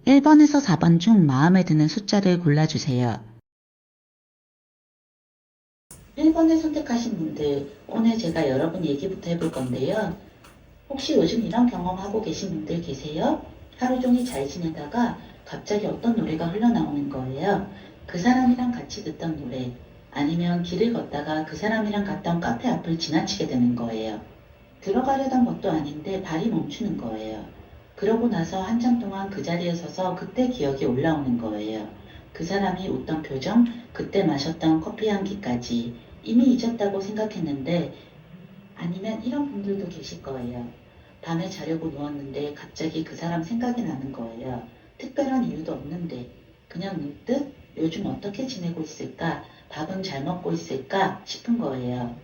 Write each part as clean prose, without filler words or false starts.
1번에서 4번 중 마음에 드는 숫자를 골라주세요. 1번을 선택하신 분들, 오늘 제가 여러분 얘기부터 해볼 건데요. 혹시 요즘 이런 경험하고 계신 분들 계세요? 하루 종일 잘 지내다가 갑자기 어떤 노래가 흘러나오는 거예요. 그 사람이랑 같이 듣던 노래, 아니면 길을 걷다가 그 사람이랑 갔던 카페 앞을 지나치게 되는 거예요. 들어가려던 것도 아닌데 발이 멈추는 거예요. 그러고 나서 한참 동안 그 자리에 서서 그때 기억이 올라오는 거예요. 그 사람이 웃던 표정, 그때 마셨던 커피 향기까지 이미 잊었다고 생각했는데, 아니면 이런 분들도 계실 거예요. 밤에 자려고 누웠는데 갑자기 그 사람 생각이 나는 거예요. 특별한 이유도 없는데 그냥 문득 요즘 어떻게 지내고 있을까? 밥은 잘 먹고 있을까? 싶은 거예요.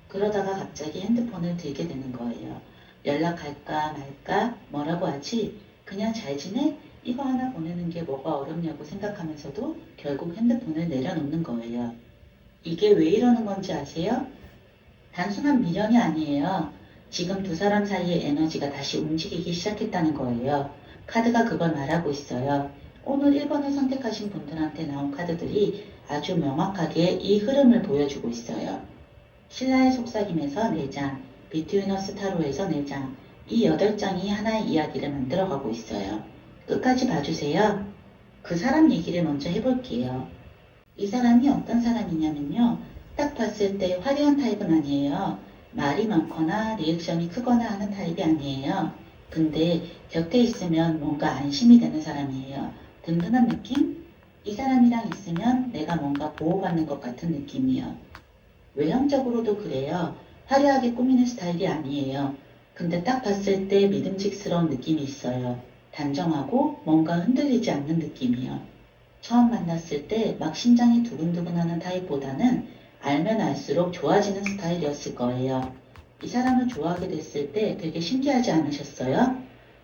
그러다가 갑자기 핸드폰을 들게 되는 거예요. 연락할까 말까? 뭐라고 하지? 그냥 잘 지내? 이거 하나 보내는 게 뭐가 어렵냐고 생각하면서도 결국 핸드폰을 내려놓는 거예요. 이게 왜 이러는 건지 아세요? 단순한 미련이 아니에요. 지금 두 사람 사이의 에너지가 다시 움직이기 시작했다는 거예요. 카드가 그걸 말하고 있어요. 오늘 1번을 선택하신 분들한테 나온 카드들이 아주 명확하게 이 흐름을 보여주고 있어요. 신라의 속삭임에서 4장, 비트위너스 타로에서 4장, 이 8장이 하나의 이야기를 만들어가고 있어요. 끝까지 봐주세요. 그 사람 얘기를 먼저 해볼게요. 이 사람이 어떤 사람이냐면요. 딱 봤을 때 화려한 타입은 아니에요. 말이 많거나 리액션이 크거나 하는 타입이 아니에요. 근데 곁에 있으면 뭔가 안심이 되는 사람이에요. 든든한 느낌? 이 사람이랑 있으면 내가 뭔가 보호받는 것 같은 느낌이요. 외형적으로도 그래요. 화려하게 꾸미는 스타일이 아니에요. 근데 딱 봤을 때 믿음직스러운 느낌이 있어요. 단정하고 뭔가 흔들리지 않는 느낌이요. 처음 만났을 때 막 심장이 두근두근하는 타입보다는 알면 알수록 좋아지는 스타일이었을 거예요. 이 사람을 좋아하게 됐을 때 되게 신기하지 않으셨어요?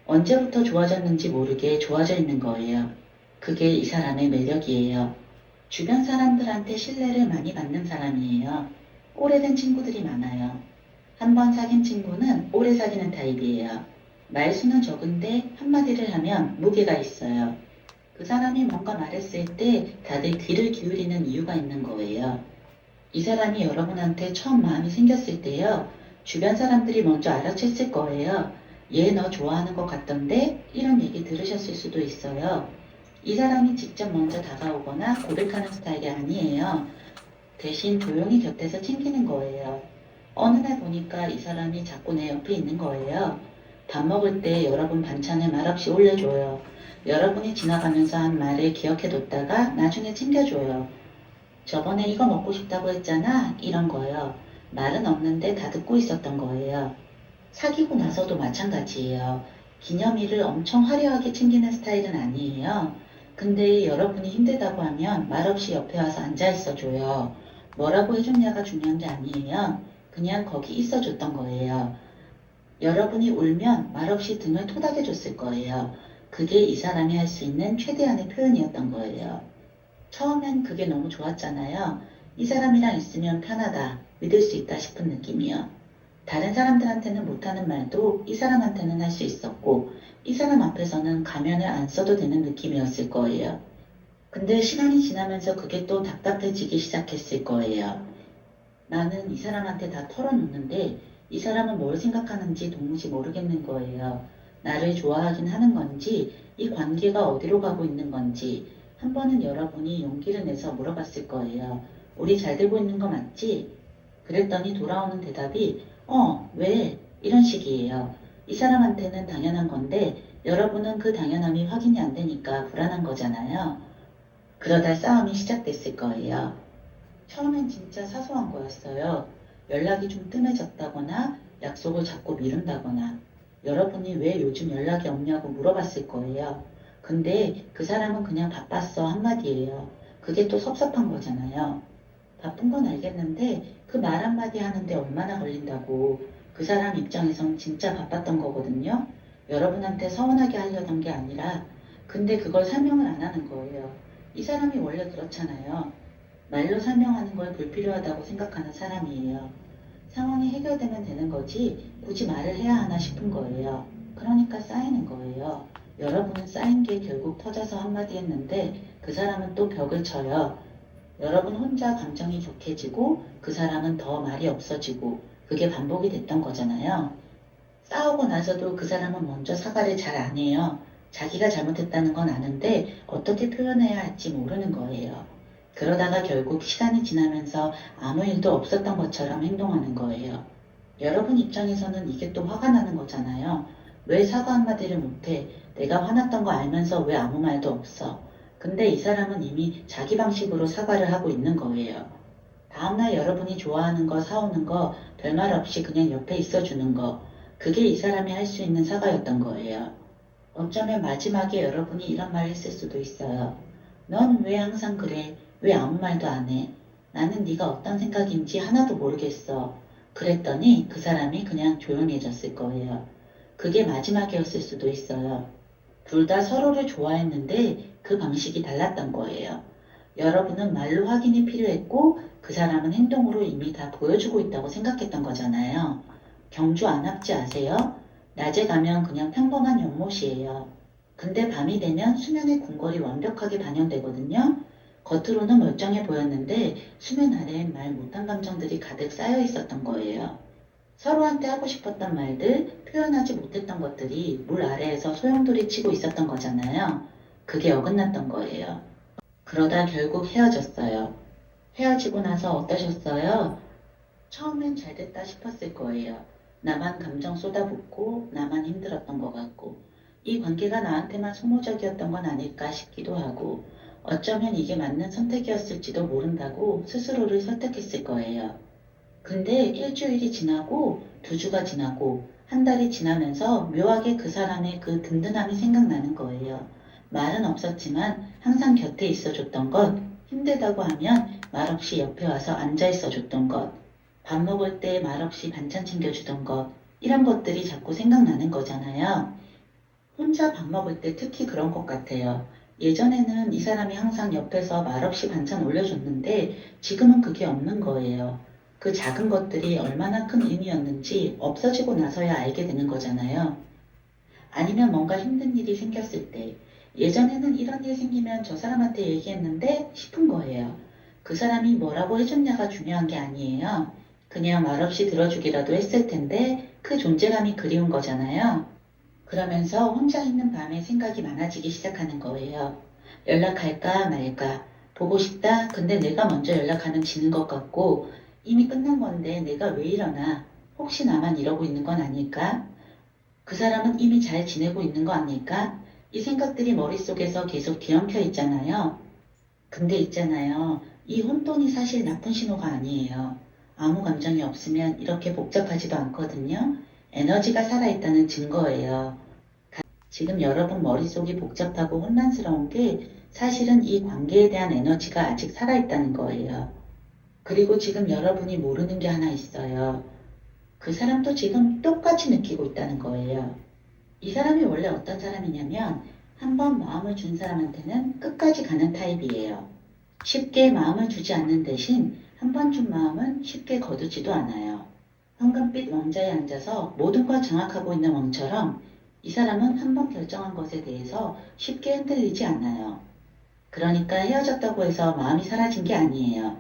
언제부터 좋아졌는지 모르게 좋아져 있는 거예요. 그게 이 사람의 매력이에요. 주변 사람들한테 신뢰를 많이 받는 사람이에요. 오래된 친구들이 많아요. 한 번 사귄 친구는 오래 사귀는 타입이에요. 말수는 적은데 한마디를 하면 무게가 있어요. 그 사람이 뭔가 말했을 때 다들 귀를 기울이는 이유가 있는 거예요. 이 사람이 여러분한테 처음 마음이 생겼을 때요. 주변 사람들이 먼저 알아챘을 거예요. 얘 너 좋아하는 것 같던데? 이런 얘기 들으셨을 수도 있어요. 이 사람이 직접 먼저 다가오거나 고백하는 스타일이 아니에요. 대신 조용히 곁에서 챙기는 거예요. 어느 날 보니까 이 사람이 자꾸 내 옆에 있는 거예요. 밥 먹을 때 여러분 반찬을 말없이 올려줘요. 여러분이 지나가면서 한 말을 기억해뒀다가 나중에 챙겨줘요. 저번에 이거 먹고 싶다고 했잖아? 이런 거요. 말은 없는데 다 듣고 있었던 거예요. 사귀고 나서도 마찬가지예요. 기념일을 엄청 화려하게 챙기는 스타일은 아니에요. 근데 여러분이 힘들다고 하면 말없이 옆에 와서 앉아 있어줘요. 뭐라고 해줬냐가 중요한 게 아니에요. 그냥 거기 있어줬던 거예요. 여러분이 울면 말없이 등을 토닥여줬을 거예요. 그게 이 사람이 할 수 있는 최대한의 표현이었던 거예요. 처음엔 그게 너무 좋았잖아요. 이 사람이랑 있으면 편하다, 믿을 수 있다 싶은 느낌이요. 다른 사람들한테는 못하는 말도 이 사람한테는 할 수 있었고, 이 사람 앞에서는 가면을 안 써도 되는 느낌이었을 거예요. 근데 시간이 지나면서 그게 또 답답해지기 시작했을 거예요. 나는 이 사람한테 다 털어놓는데 이 사람은 뭘 생각하는지 도무지 모르겠는 거예요. 나를 좋아하긴 하는 건지, 이 관계가 어디로 가고 있는 건지, 한 번은 여러분이 용기를 내서 물어봤을 거예요. 우리 잘 되고 있는 거 맞지? 그랬더니 돌아오는 대답이, 왜? 이런 식이에요. 이 사람한테는 당연한 건데, 여러분은 그 당연함이 확인이 안 되니까 불안한 거잖아요. 그러다 싸움이 시작됐을 거예요. 처음엔 진짜 사소한 거였어요. 연락이 좀 뜸해졌다거나 약속을 자꾸 미룬다거나 여러분이 왜 요즘 연락이 없냐고 물어봤을 거예요. 근데 그 사람은 그냥 바빴어 한마디예요. 그게 또 섭섭한 거잖아요. 바쁜 건 알겠는데 그 말 한마디 하는데 얼마나 걸린다고. 그 사람 입장에선 진짜 바빴던 거거든요. 여러분한테 서운하게 하려던 게 아니라 근데 그걸 설명을 안 하는 거예요. 이 사람이 원래 그렇잖아요. 말로 설명하는 걸 불필요하다고 생각하는 사람이에요. 상황이 해결되면 되는 거지 굳이 말을 해야 하나 싶은 거예요. 그러니까 쌓이는 거예요. 여러분은 쌓인 게 결국 터져서 한마디 했는데 그 사람은 또 벽을 쳐요. 여러분 혼자 감정이 격해지고 그 사람은 더 말이 없어지고 그게 반복이 됐던 거잖아요. 싸우고 나서도 그 사람은 먼저 사과를 잘 안 해요. 자기가 잘못했다는 건 아는데 어떻게 표현해야 할지 모르는 거예요. 그러다가 결국 시간이 지나면서 아무 일도 없었던 것처럼 행동하는 거예요. 여러분 입장에서는 이게 또 화가 나는 거잖아요. 왜 사과 한마디를 못해? 내가 화났던 거 알면서 왜 아무 말도 없어? 근데 이 사람은 이미 자기 방식으로 사과를 하고 있는 거예요. 다음날 여러분이 좋아하는 거, 사오는 거, 별말 없이 그냥 옆에 있어주는 거, 그게 이 사람이 할 수 있는 사과였던 거예요. 어쩌면 마지막에 여러분이 이런 말 했을 수도 있어요. 넌 왜 항상 그래? 왜 아무 말도 안 해? 나는 네가 어떤 생각인지 하나도 모르겠어. 그랬더니 그 사람이 그냥 조용해졌을 거예요. 그게 마지막이었을 수도 있어요. 둘 다 서로를 좋아했는데 그 방식이 달랐던 거예요. 여러분은 말로 확인이 필요했고 그 사람은 행동으로 이미 다 보여주고 있다고 생각했던 거잖아요. 경주 안압지 아세요? 낮에 가면 그냥 평범한 연못이에요. 근데 밤이 되면 수면의 궁궐이 완벽하게 반영되거든요. 겉으로는 멀쩡해 보였는데 수면 아래엔 말 못한 감정들이 가득 쌓여 있었던 거예요. 서로한테 하고 싶었던 말들, 표현하지 못했던 것들이 물 아래에서 소용돌이 치고 있었던 거잖아요. 그게 어긋났던 거예요. 그러다 결국 헤어졌어요. 헤어지고 나서 어떠셨어요? 처음엔 잘 됐다 싶었을 거예요. 나만 감정 쏟아붓고 나만 힘들었던 것 같고 이 관계가 나한테만 소모적이었던 건 아닐까 싶기도 하고 어쩌면 이게 맞는 선택이었을지도 모른다고 스스로를 설득했을 거예요. 근데 일주일이 지나고 두 주가 지나고 한 달이 지나면서 묘하게 그 사람의 그 든든함이 생각나는 거예요. 말은 없었지만 항상 곁에 있어줬던 것, 힘들다고 하면 말없이 옆에 와서 앉아 있어줬던 것, 밥 먹을 때 말없이 반찬 챙겨주던 것, 이런 것들이 자꾸 생각나는 거잖아요. 혼자 밥 먹을 때 특히 그런 것 같아요. 예전에는 이 사람이 항상 옆에서 말없이 반찬 올려줬는데 지금은 그게 없는 거예요. 그 작은 것들이 얼마나 큰 의미였는지 없어지고 나서야 알게 되는 거잖아요. 아니면 뭔가 힘든 일이 생겼을 때, 예전에는 이런 일 생기면 저 사람한테 얘기했는데 싶은 거예요. 그 사람이 뭐라고 해줬냐가 중요한 게 아니에요. 그냥 말없이 들어주기라도 했을 텐데 그 존재감이 그리운 거잖아요. 그러면서 혼자 있는 밤에 생각이 많아지기 시작하는 거예요. 연락할까 말까. 보고 싶다. 근데 내가 먼저 연락하면 지는 것 같고 이미 끝난 건데 내가 왜 이러나. 혹시 나만 이러고 있는 건 아닐까? 그 사람은 이미 잘 지내고 있는 거 아닐까? 이 생각들이 머릿속에서 계속 뒤엉켜 있잖아요. 근데 있잖아요. 이 혼돈이 사실 나쁜 신호가 아니에요. 아무 감정이 없으면 이렇게 복잡하지도 않거든요. 에너지가 살아있다는 증거예요. 지금 여러분 머릿속이 복잡하고 혼란스러운 게 사실은 이 관계에 대한 에너지가 아직 살아있다는 거예요. 그리고 지금 여러분이 모르는 게 하나 있어요. 그 사람도 지금 똑같이 느끼고 있다는 거예요. 이 사람이 원래 어떤 사람이냐면 한 번 마음을 준 사람한테는 끝까지 가는 타입이에요. 쉽게 마음을 주지 않는 대신 한 번 준 마음은 쉽게 거두지도 않아요. 황금빛 왕자에 앉아서 모든 걸 장악하고 있는 왕처럼 이 사람은 한 번 결정한 것에 대해서 쉽게 흔들리지 않아요. 그러니까 헤어졌다고 해서 마음이 사라진 게 아니에요.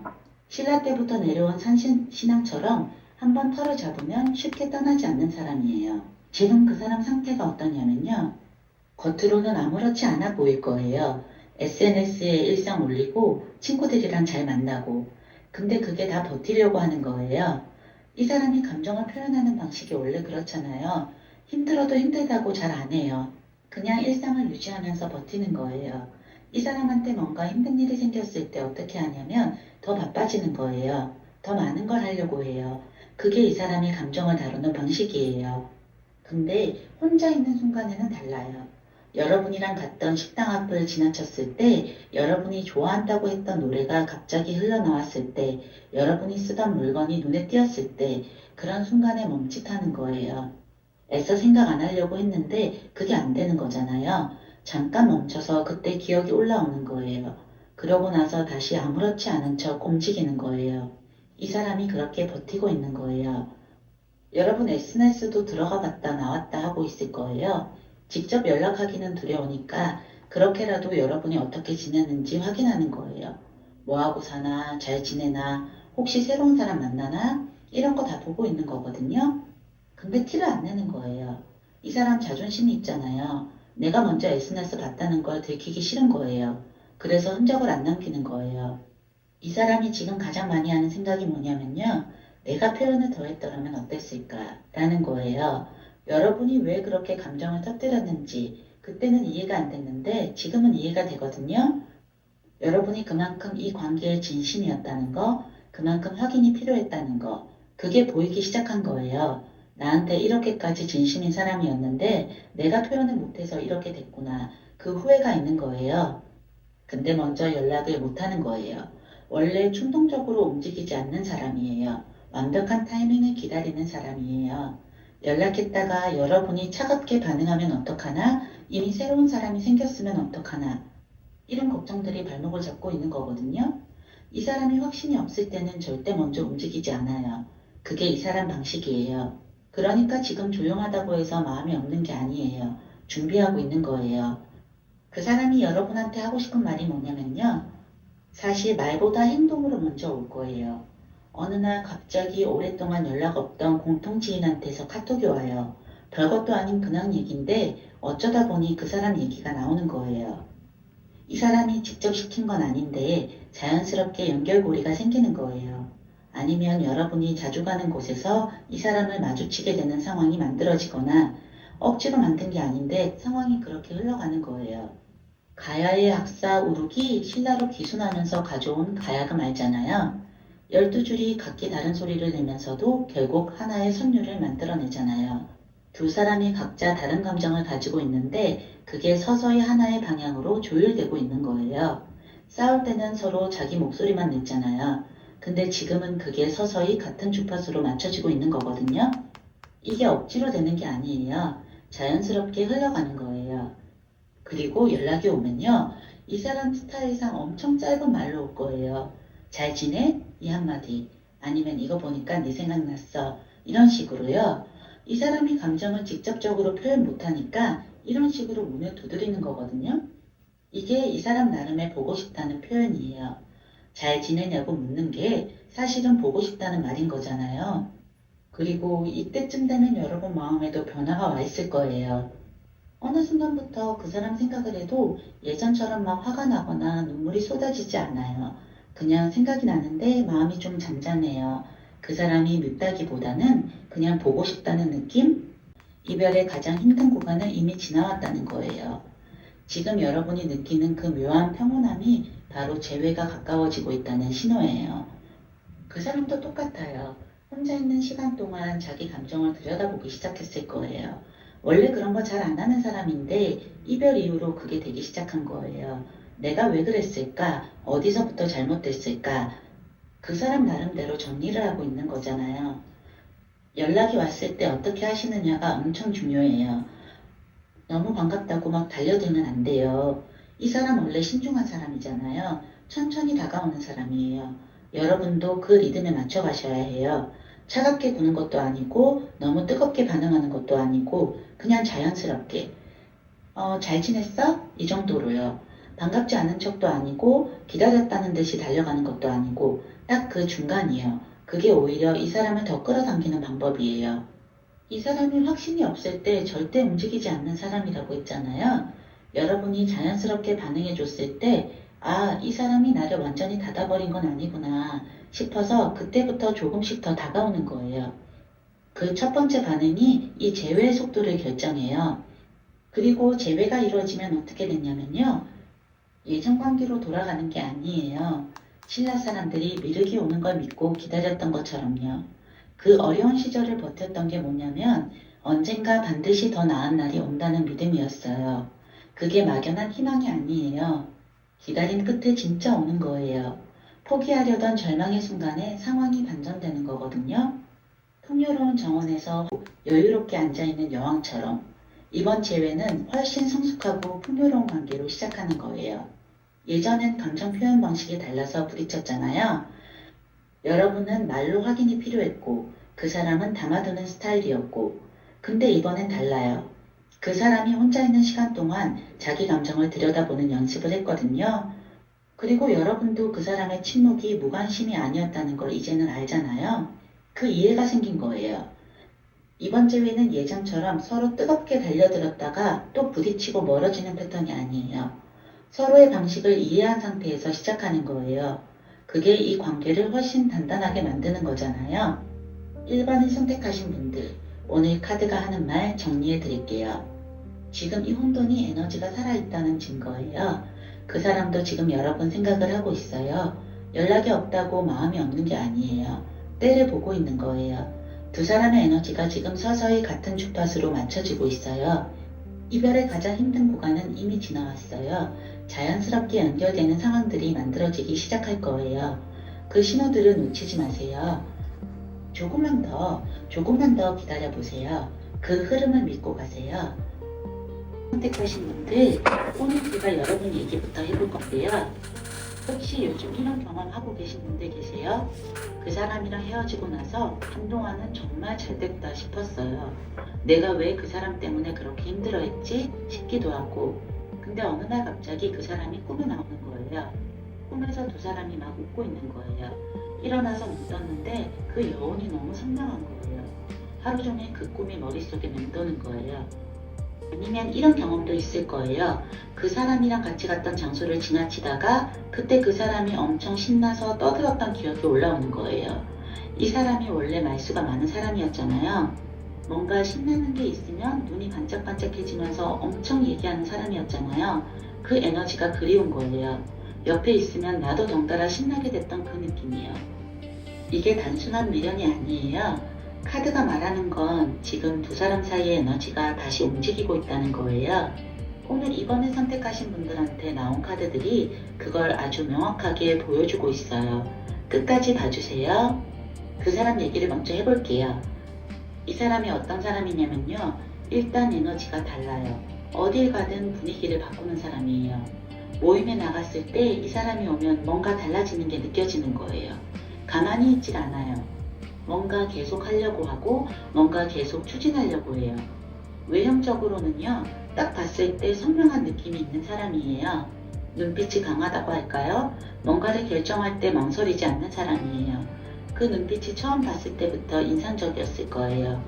신라 때부터 내려온 신앙처럼 한 번 털을 잡으면 쉽게 떠나지 않는 사람이에요. 지금 그 사람 상태가 어떠냐면요. 겉으로는 아무렇지 않아 보일 거예요. SNS에 일상 올리고 친구들이랑 잘 만나고. 근데 그게 다 버티려고 하는 거예요. 이 사람이 감정을 표현하는 방식이 원래 그렇잖아요. 힘들어도 힘들다고 잘 안 해요. 그냥 일상을 유지하면서 버티는 거예요. 이 사람한테 뭔가 힘든 일이 생겼을 때 어떻게 하냐면 더 바빠지는 거예요. 더 많은 걸 하려고 해요. 그게 이 사람이 감정을 다루는 방식이에요. 근데 혼자 있는 순간에는 달라요. 여러분이랑 갔던 식당 앞을 지나쳤을 때, 여러분이 좋아한다고 했던 노래가 갑자기 흘러나왔을 때, 여러분이 쓰던 물건이 눈에 띄었을 때, 그런 순간에 멈칫하는 거예요. 애써 생각 안 하려고 했는데 그게 안 되는 거잖아요. 잠깐 멈춰서 그때 기억이 올라오는 거예요. 그러고 나서 다시 아무렇지 않은 척 움직이는 거예요. 이 사람이 그렇게 버티고 있는 거예요. 여러분 SNS도 들어가 봤다 나왔다 하고 있을 거예요. 직접 연락하기는 두려우니까 그렇게라도 여러분이 어떻게 지내는지 확인하는 거예요. 뭐하고 사나, 잘 지내나, 혹시 새로운 사람 만나나, 이런 거 다 보고 있는 거거든요. 근데 티를 안 내는 거예요. 이 사람 자존심이 있잖아요. 내가 먼저 SNS 봤다는 걸 들키기 싫은 거예요. 그래서 흔적을 안 남기는 거예요. 이 사람이 지금 가장 많이 하는 생각이 뭐냐면요. 내가 표현을 더 했더라면 어땠을까? 라는 거예요. 여러분이 왜 그렇게 감정을 터뜨렸는지 그때는 이해가 안 됐는데 지금은 이해가 되거든요. 여러분이 그만큼 이 관계에 진심이었다는 거, 그만큼 확인이 필요했다는 거, 그게 보이기 시작한 거예요. 나한테 이렇게까지 진심인 사람이었는데 내가 표현을 못해서 이렇게 됐구나. 그 후회가 있는 거예요. 근데 먼저 연락을 못하는 거예요. 원래 충동적으로 움직이지 않는 사람이에요. 완벽한 타이밍을 기다리는 사람이에요. 연락했다가 여러분이 차갑게 반응하면 어떡하나? 이미 새로운 사람이 생겼으면 어떡하나? 이런 걱정들이 발목을 잡고 있는 거거든요. 이 사람이 확신이 없을 때는 절대 먼저 움직이지 않아요. 그게 이 사람 방식이에요. 그러니까 지금 조용하다고 해서 마음이 없는 게 아니에요. 준비하고 있는 거예요. 그 사람이 여러분한테 하고 싶은 말이 뭐냐면요. 사실 말보다 행동으로 먼저 올 거예요. 어느 날 갑자기 오랫동안 연락 없던 공통 지인한테서 카톡이 와요. 별것도 아닌 근황 얘기인데 어쩌다 보니 그 사람 얘기가 나오는 거예요. 이 사람이 직접 시킨 건 아닌데 자연스럽게 연결고리가 생기는 거예요. 아니면 여러분이 자주 가는 곳에서 이 사람을 마주치게 되는 상황이 만들어지거나 억지로 만든 게 아닌데 상황이 그렇게 흘러가는 거예요. 가야의 학사 우룩이 신라로 기순하면서 가져온 가야금 알잖아요. 12줄이 각기 다른 소리를 내면서도 결국 하나의 선율을 만들어내잖아요. 두 사람이 각자 다른 감정을 가지고 있는데 그게 서서히 하나의 방향으로 조율되고 있는 거예요. 싸울 때는 서로 자기 목소리만 냈잖아요. 근데 지금은 그게 서서히 같은 주파수로 맞춰지고 있는 거거든요. 이게 억지로 되는 게 아니에요. 자연스럽게 흘러가는 거예요. 그리고 연락이 오면요. 이 사람 스타일상 엄청 짧은 말로 올 거예요. 잘 지내? 이 한마디. 아니면 이거 보니까 네 생각났어. 이런 식으로요. 이 사람이 감정을 직접적으로 표현 못하니까 이런 식으로 문을 두드리는 거거든요. 이게 이 사람 나름의 보고 싶다는 표현이에요. 잘 지내냐고 묻는 게 사실은 보고 싶다는 말인 거잖아요. 그리고 이때쯤 되면 여러분 마음에도 변화가 와 있을 거예요. 어느 순간부터 그 사람 생각을 해도 예전처럼 막 화가 나거나 눈물이 쏟아지지 않아요. 그냥 생각이 나는데 마음이 좀 잔잔해요. 그 사람이 밉다기보다는 그냥 보고 싶다는 느낌? 이별의 가장 힘든 구간을 이미 지나왔다는 거예요. 지금 여러분이 느끼는 그 묘한 평온함이 바로 재회가 가까워지고 있다는 신호예요. 그 사람도 똑같아요. 혼자 있는 시간 동안 자기 감정을 들여다보기 시작했을 거예요. 원래 그런 거 잘 안 하는 사람인데 이별 이후로 그게 되기 시작한 거예요. 내가 왜 그랬을까? 어디서부터 잘못됐을까? 그 사람 나름대로 정리를 하고 있는 거잖아요. 연락이 왔을 때 어떻게 하시느냐가 엄청 중요해요. 너무 반갑다고 막 달려들면 안 돼요. 이 사람 원래 신중한 사람이잖아요. 천천히 다가오는 사람이에요. 여러분도 그 리듬에 맞춰 가셔야 해요. 차갑게 구는 것도 아니고 너무 뜨겁게 반응하는 것도 아니고 그냥 자연스럽게 잘 지냈어? 이 정도로요. 반갑지 않은 척도 아니고 기다렸다는 듯이 달려가는 것도 아니고 딱 그 중간이에요. 그게 오히려 이 사람을 더 끌어당기는 방법이에요. 이 사람이 확신이 없을 때 절대 움직이지 않는 사람이라고 했잖아요. 여러분이 자연스럽게 반응해 줬을 때, 아, 이 사람이 나를 완전히 닫아버린 건 아니구나 싶어서 그때부터 조금씩 더 다가오는 거예요. 그 첫 번째 반응이 이 재회의 속도를 결정해요. 그리고 재회가 이루어지면 어떻게 됐냐면요. 예전 관계로 돌아가는 게 아니에요. 신라 사람들이 미륵이 오는 걸 믿고 기다렸던 것처럼요. 그 어려운 시절을 버텼던 게 뭐냐면 언젠가 반드시 더 나은 날이 온다는 믿음이었어요. 그게 막연한 희망이 아니에요. 기다린 끝에 진짜 오는 거예요. 포기하려던 절망의 순간에 상황이 반전되는 거거든요. 풍요로운 정원에서 여유롭게 앉아있는 여왕처럼 이번 재회는 훨씬 성숙하고 풍요로운 관계로 시작하는 거예요. 예전엔 감정 표현 방식이 달라서 부딪혔잖아요. 여러분은 말로 확인이 필요했고 그 사람은 담아두는 스타일이었고 근데 이번엔 달라요. 그 사람이 혼자 있는 시간 동안 자기 감정을 들여다보는 연습을 했거든요. 그리고 여러분도 그 사람의 침묵이 무관심이 아니었다는 걸 이제는 알잖아요. 그 이해가 생긴 거예요. 이번 재회는 예전처럼 서로 뜨겁게 달려들었다가 또 부딪히고 멀어지는 패턴이 아니에요. 서로의 방식을 이해한 상태에서 시작하는 거예요. 그게 이 관계를 훨씬 단단하게 만드는 거잖아요. 1번을 선택하신 분들, 오늘 카드가 하는 말 정리해 드릴게요. 지금 이 혼돈이 에너지가 살아있다는 증거예요. 그 사람도 지금 여러분 생각을 하고 있어요. 연락이 없다고 마음이 없는 게 아니에요. 때를 보고 있는 거예요. 두 사람의 에너지가 지금 서서히 같은 주파수로 맞춰지고 있어요. 이별의 가장 힘든 구간은 이미 지나왔어요. 자연스럽게 연결되는 상황들이 만들어지기 시작할 거예요. 그 신호들을 놓치지 마세요. 조금만 더 기다려보세요. 그 흐름을 믿고 가세요. 선택하신 분들, 오늘 제가 여러분 얘기부터 해볼 건데요. 혹시 요즘 이런 경험 하고 계신 분들 계세요? 그 사람이랑 헤어지고 나서 한동안은 정말 잘 됐다 싶었어요. 내가 왜 그 사람 때문에 그렇게 힘들어했지 싶기도 하고, 근데 어느 날 갑자기 그 사람이 꿈에 나오는 거예요. 꿈에서 두 사람이 막 웃고 있는 거예요. 일어나서 눈 떴는데 그 여운이 너무 선명한 거예요. 하루 종일 그 꿈이 머릿속에 맴도는 거예요. 아니면 이런 경험도 있을 거예요. 그 사람이랑 같이 갔던 장소를 지나치다가 그때 그 사람이 엄청 신나서 떠들었던 기억이 올라오는 거예요. 이 사람이 원래 말수가 많은 사람이었잖아요. 뭔가 신나는 게 있으면 눈이 반짝반짝해지면서 엄청 얘기하는 사람이었잖아요. 그 에너지가 그리운 거예요. 옆에 있으면 나도 덩달아 신나게 됐던 그 느낌이에요. 이게 단순한 미련이 아니에요. 카드가 말하는 건 지금 두 사람 사이의 에너지가 다시 움직이고 있다는 거예요. 오늘 2번을 선택하신 분들한테 나온 카드들이 그걸 아주 명확하게 보여주고 있어요. 끝까지 봐주세요. 그 사람 얘기를 먼저 해볼게요. 이 사람이 어떤 사람이냐면요. 일단 에너지가 달라요. 어딜 가든 분위기를 바꾸는 사람이에요. 모임에 나갔을 때 이 사람이 오면 뭔가 달라지는 게 느껴지는 거예요. 가만히 있질 않아요. 뭔가 계속 하려고 하고 뭔가 계속 추진하려고 해요. 외형적으로는요. 딱 봤을 때 선명한 느낌이 있는 사람이에요. 눈빛이 강하다고 할까요? 뭔가를 결정할 때 망설이지 않는 사람이에요. 그 눈빛이 처음 봤을 때부터 인상적이었을 거예요.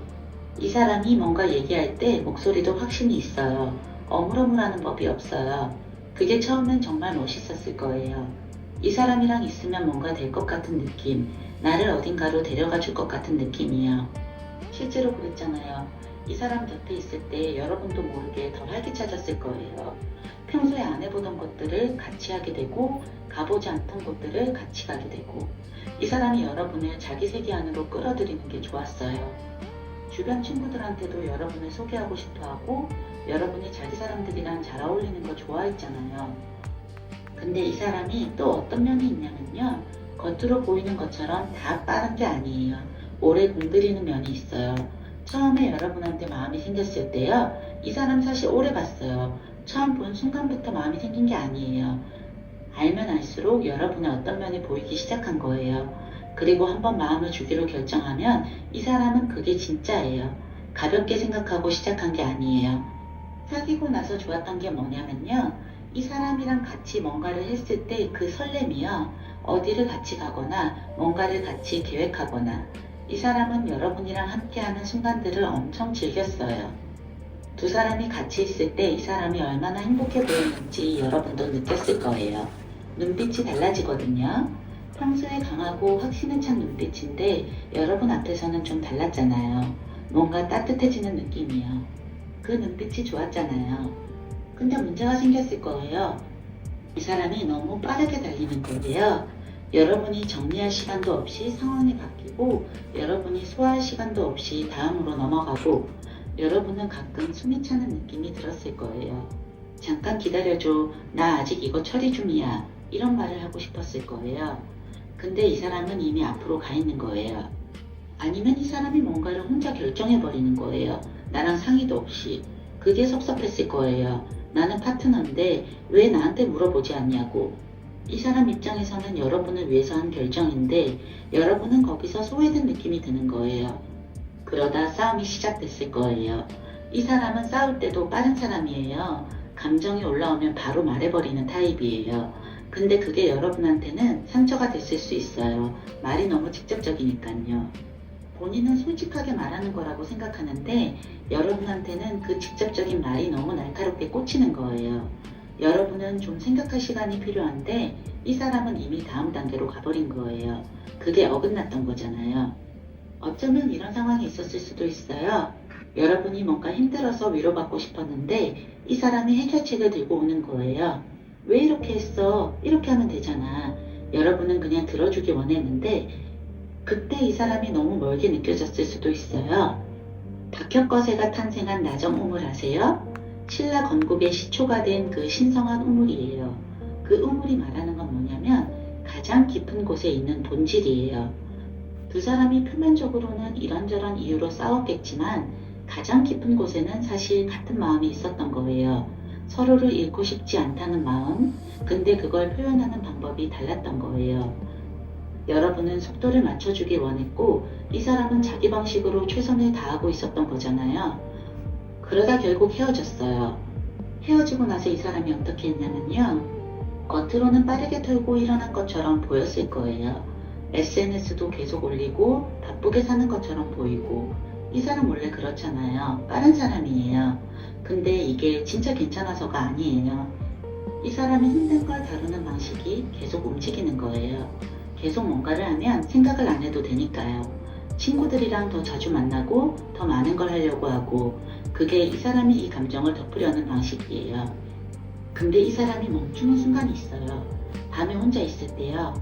이 사람이 뭔가 얘기할 때 목소리도 확신이 있어요. 어물어물하는 법이 없어요. 그게 처음엔 정말 멋있었을 거예요. 이 사람이랑 있으면 뭔가 될 것 같은 느낌, 나를 어딘가로 데려가 줄 것 같은 느낌이에요. 실제로 그랬잖아요. 이 사람 곁에 있을 때 여러분도 모르게 더 활기차졌을 거예요. 평소에 안 해보던 것들을 같이 하게 되고 가보지 않던 곳들을 같이 가게 되고 이 사람이 여러분을 자기 세계 안으로 끌어들이는 게 좋았어요. 주변 친구들한테도 여러분을 소개하고 싶어하고 여러분이 자기 사람들이랑 잘 어울리는 거 좋아했잖아요. 근데 이 사람이 또 어떤 면이 있냐면요. 겉으로 보이는 것처럼 다 빠른 게 아니에요. 오래 공들이는 면이 있어요. 처음에 여러분한테 마음이 생겼을 때요. 이 사람 사실 오래 봤어요. 처음 본 순간부터 마음이 생긴 게 아니에요. 알면 알수록 여러분의 어떤 면이 보이기 시작한 거예요. 그리고 한번 마음을 주기로 결정하면 이 사람은 그게 진짜예요. 가볍게 생각하고 시작한 게 아니에요. 사귀고 나서 좋았던 게 뭐냐면요. 이 사람이랑 같이 뭔가를 했을 때 그 설렘이요. 어디를 같이 가거나 뭔가를 같이 계획하거나 이 사람은 여러분이랑 함께하는 순간들을 엄청 즐겼어요. 두 사람이 같이 있을 때 이 사람이 얼마나 행복해 보였는지 여러분도 느꼈을 거예요. 눈빛이 달라지거든요. 평소에 강하고 확신에 찬 눈빛인데 여러분 앞에서는 좀 달랐잖아요. 뭔가 따뜻해지는 느낌이요. 그 눈빛이 좋았잖아요. 근데 문제가 생겼을 거예요. 이 사람이 너무 빠르게 달리는 거예요. 여러분이 정리할 시간도 없이 상황이 바뀌고 여러분이 소화할 시간도 없이 다음으로 넘어가고 여러분은 가끔 숨이 차는 느낌이 들었을 거예요. 잠깐 기다려줘. 나 아직 이거 처리 중이야. 이런 말을 하고 싶었을 거예요. 근데 이 사람은 이미 앞으로 가 있는 거예요. 아니면 이 사람이 뭔가를 혼자 결정해버리는 거예요. 나랑 상의도 없이. 그게 섭섭했을 거예요. 나는 파트너인데 왜 나한테 물어보지 않냐고. 이 사람 입장에서는 여러분을 위해서 한 결정인데 여러분은 거기서 소외된 느낌이 드는 거예요. 그러다 싸움이 시작됐을 거예요. 이 이 사람은 싸울 때도 빠른 사람이에요. 감정이 올라오면 바로 말해버리는 타입이에요. 근데 그게 여러분한테는 상처가 됐을 수 있어요. 말이 너무 직접적이니까요. 본인은 솔직하게 말하는 거라고 생각하는데 여러분한테는 그 직접적인 말이 너무 날카롭게 꽂히는 거예요. 여러분은 좀 생각할 시간이 필요한데 이 사람은 이미 다음 단계로 가버린 거예요. 그게 어긋났던 거잖아요. 어쩌면 이런 상황이 있었을 수도 있어요. 여러분이 뭔가 힘들어서 위로받고 싶었는데 이 사람이 해결책을 들고 오는 거예요. 왜 이렇게 했어? 이렇게 하면 되잖아. 여러분은 그냥 들어주기 원했는데 그때 이 사람이 너무 멀게 느껴졌을 수도 있어요. 박혁거세가 탄생한 나정 우물 아세요? 신라 건국의 시초가 된 그 신성한 우물이에요. 그 우물이 말하는 건 뭐냐면 가장 깊은 곳에 있는 본질이에요. 두 사람이 표면적으로는 이런저런 이유로 싸웠겠지만 가장 깊은 곳에는 사실 같은 마음이 있었던 거예요. 서로를 잃고 싶지 않다는 마음, 근데 그걸 표현하는 방법이 달랐던 거예요. 여러분은 속도를 맞춰주길 원했고 이 사람은 자기 방식으로 최선을 다하고 있었던 거잖아요. 그러다 결국 헤어졌어요. 헤어지고 나서 이 사람이 어떻게 했냐면요. 겉으로는 빠르게 털고 일어난 것처럼 보였을 거예요. SNS도 계속 올리고 바쁘게 사는 것처럼 보이고 이 사람 원래 그렇잖아요. 빠른 사람이에요. 근데 이게 진짜 괜찮아서가 아니에요. 이 사람이 힘든 걸 다루는 방식이 계속 움직이는 거예요. 계속 뭔가를 하면 생각을 안 해도 되니까요. 친구들이랑 더 자주 만나고 더 많은 걸 하려고 하고 그게 이 사람이 이 감정을 덮으려는 방식이에요. 근데 이 사람이 멈추는 순간이 있어요. 밤에 혼자 있을 때요.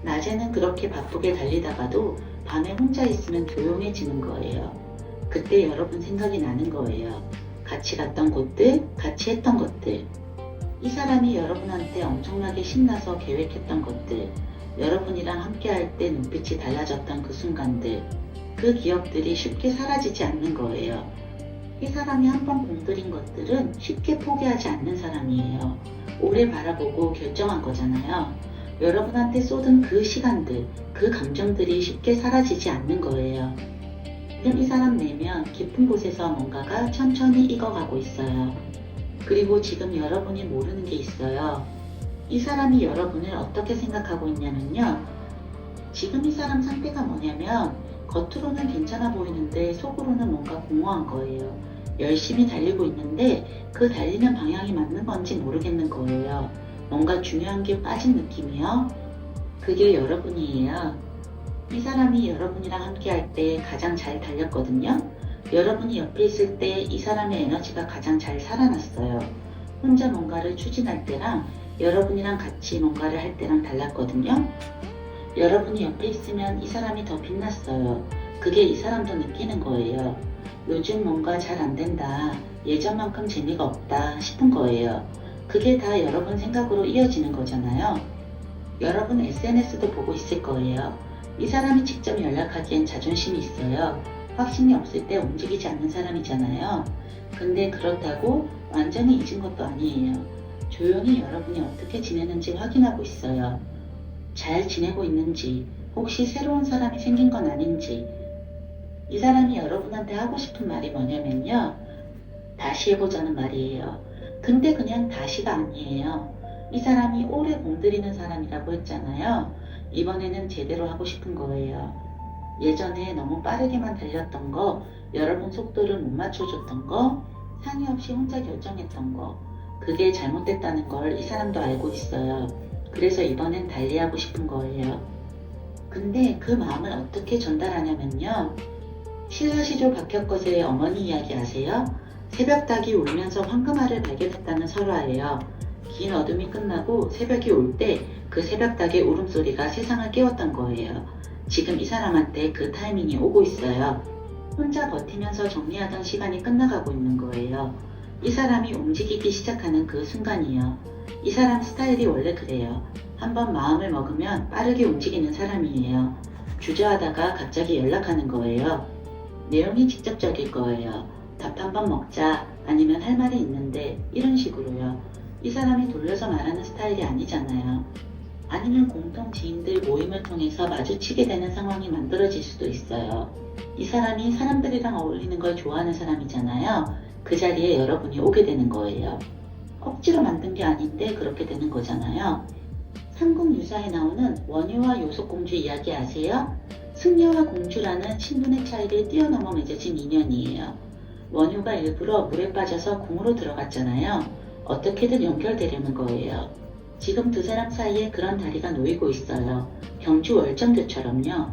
낮에는 그렇게 바쁘게 달리다가도 밤에 혼자 있으면 조용해지는 거예요. 그때 여러분 생각이 나는 거예요. 같이 갔던 곳들, 같이 했던 것들. 이 사람이 여러분한테 엄청나게 신나서 계획했던 것들, 여러분이랑 함께 할 때 눈빛이 달라졌던 그 순간들, 그 기억들이 쉽게 사라지지 않는 거예요. 이 사람이 한번 공들인 것들은 쉽게 포기하지 않는 사람이에요. 오래 바라보고 결정한 거잖아요. 여러분한테 쏟은 그 시간들, 그 감정들이 쉽게 사라지지 않는 거예요. 지금 이 사람 내면 깊은 곳에서 뭔가가 천천히 익어가고 있어요. 그리고 지금 여러분이 모르는 게 있어요. 이 사람이 여러분을 어떻게 생각하고 있냐면요. 지금 이 사람 상태가 뭐냐면 겉으로는 괜찮아 보이는데 속으로는 뭔가 공허한 거예요. 열심히 달리고 있는데 그 달리는 방향이 맞는 건지 모르겠는 거예요. 뭔가 중요한 게 빠진 느낌이요. 그게 여러분이에요. 이 사람이 여러분이랑 함께 할 때 가장 잘 달렸거든요. 여러분이 옆에 있을 때 이 사람의 에너지가 가장 잘 살아났어요. 혼자 뭔가를 추진할 때랑 여러분이랑 같이 뭔가를 할 때랑 달랐거든요. 여러분이 옆에 있으면 이 사람이 더 빛났어요. 그게 이 사람도 느끼는 거예요. 요즘 뭔가 잘 안 된다. 예전만큼 재미가 없다 싶은 거예요. 그게 다 여러분 생각으로 이어지는 거잖아요. 여러분 SNS도 보고 있을 거예요. 이 사람이 직접 연락하기엔 자존심이 있어요. 확신이 없을 때 움직이지 않는 사람이잖아요. 근데 그렇다고 완전히 잊은 것도 아니에요. 조용히 여러분이 어떻게 지내는지 확인하고 있어요. 잘 지내고 있는지, 혹시 새로운 사람이 생긴 건 아닌지. 이 사람이 여러분한테 하고 싶은 말이 뭐냐면요. 다시 해보자는 말이에요. 근데 그냥 다시가 아니에요. 이 사람이 오래 공들이는 사람이라고 했잖아요. 이번에는 제대로 하고 싶은 거예요. 예전에 너무 빠르게만 달렸던 거, 여러분 속도를 못 맞춰줬던 거, 상의 없이 혼자 결정했던 거, 그게 잘못됐다는 걸 이 사람도 알고 있어요. 그래서 이번엔 달리하고 싶은 거예요. 근데 그 마음을 어떻게 전달하냐면요. 신라시조 박혁거세의 어머니 이야기 아세요? 새벽닭이 울면서 황금알을 발견했다는 설화예요. 긴 어둠이 끝나고 새벽이 올 때 그 새벽닭의 울음소리가 세상을 깨웠던 거예요. 지금 이 사람한테 그 타이밍이 오고 있어요. 혼자 버티면서 정리하던 시간이 끝나가고 있는 거예요. 이 사람이 움직이기 시작하는 그 순간이요. 이 사람 스타일이 원래 그래요. 한번 마음을 먹으면 빠르게 움직이는 사람이에요. 주저하다가 갑자기 연락하는 거예요. 내용이 직접적일 거예요. 밥 한번 먹자, 아니면 할 말이 있는데, 이런 식으로요. 이 사람이 돌려서 말하는 스타일이 아니잖아요. 아니면 공통 지인들 모임을 통해서 마주치게 되는 상황이 만들어질 수도 있어요. 이 사람이 사람들이랑 어울리는 걸 좋아하는 사람이잖아요. 그 자리에 여러분이 오게 되는 거예요. 억지로 만든 게 아닌데 그렇게 되는 거잖아요. 삼국유사에 나오는 원효와 요속공주 이야기 아세요? 승려와 공주라는 신분의 차이를 뛰어넘어 맺어진 인연이에요. 원효가 일부러 물에 빠져서 궁으로 들어갔잖아요. 어떻게든 연결되려는 거예요. 지금 두 사람 사이에 그런 다리가 놓이고 있어요. 경주 월정교처럼요.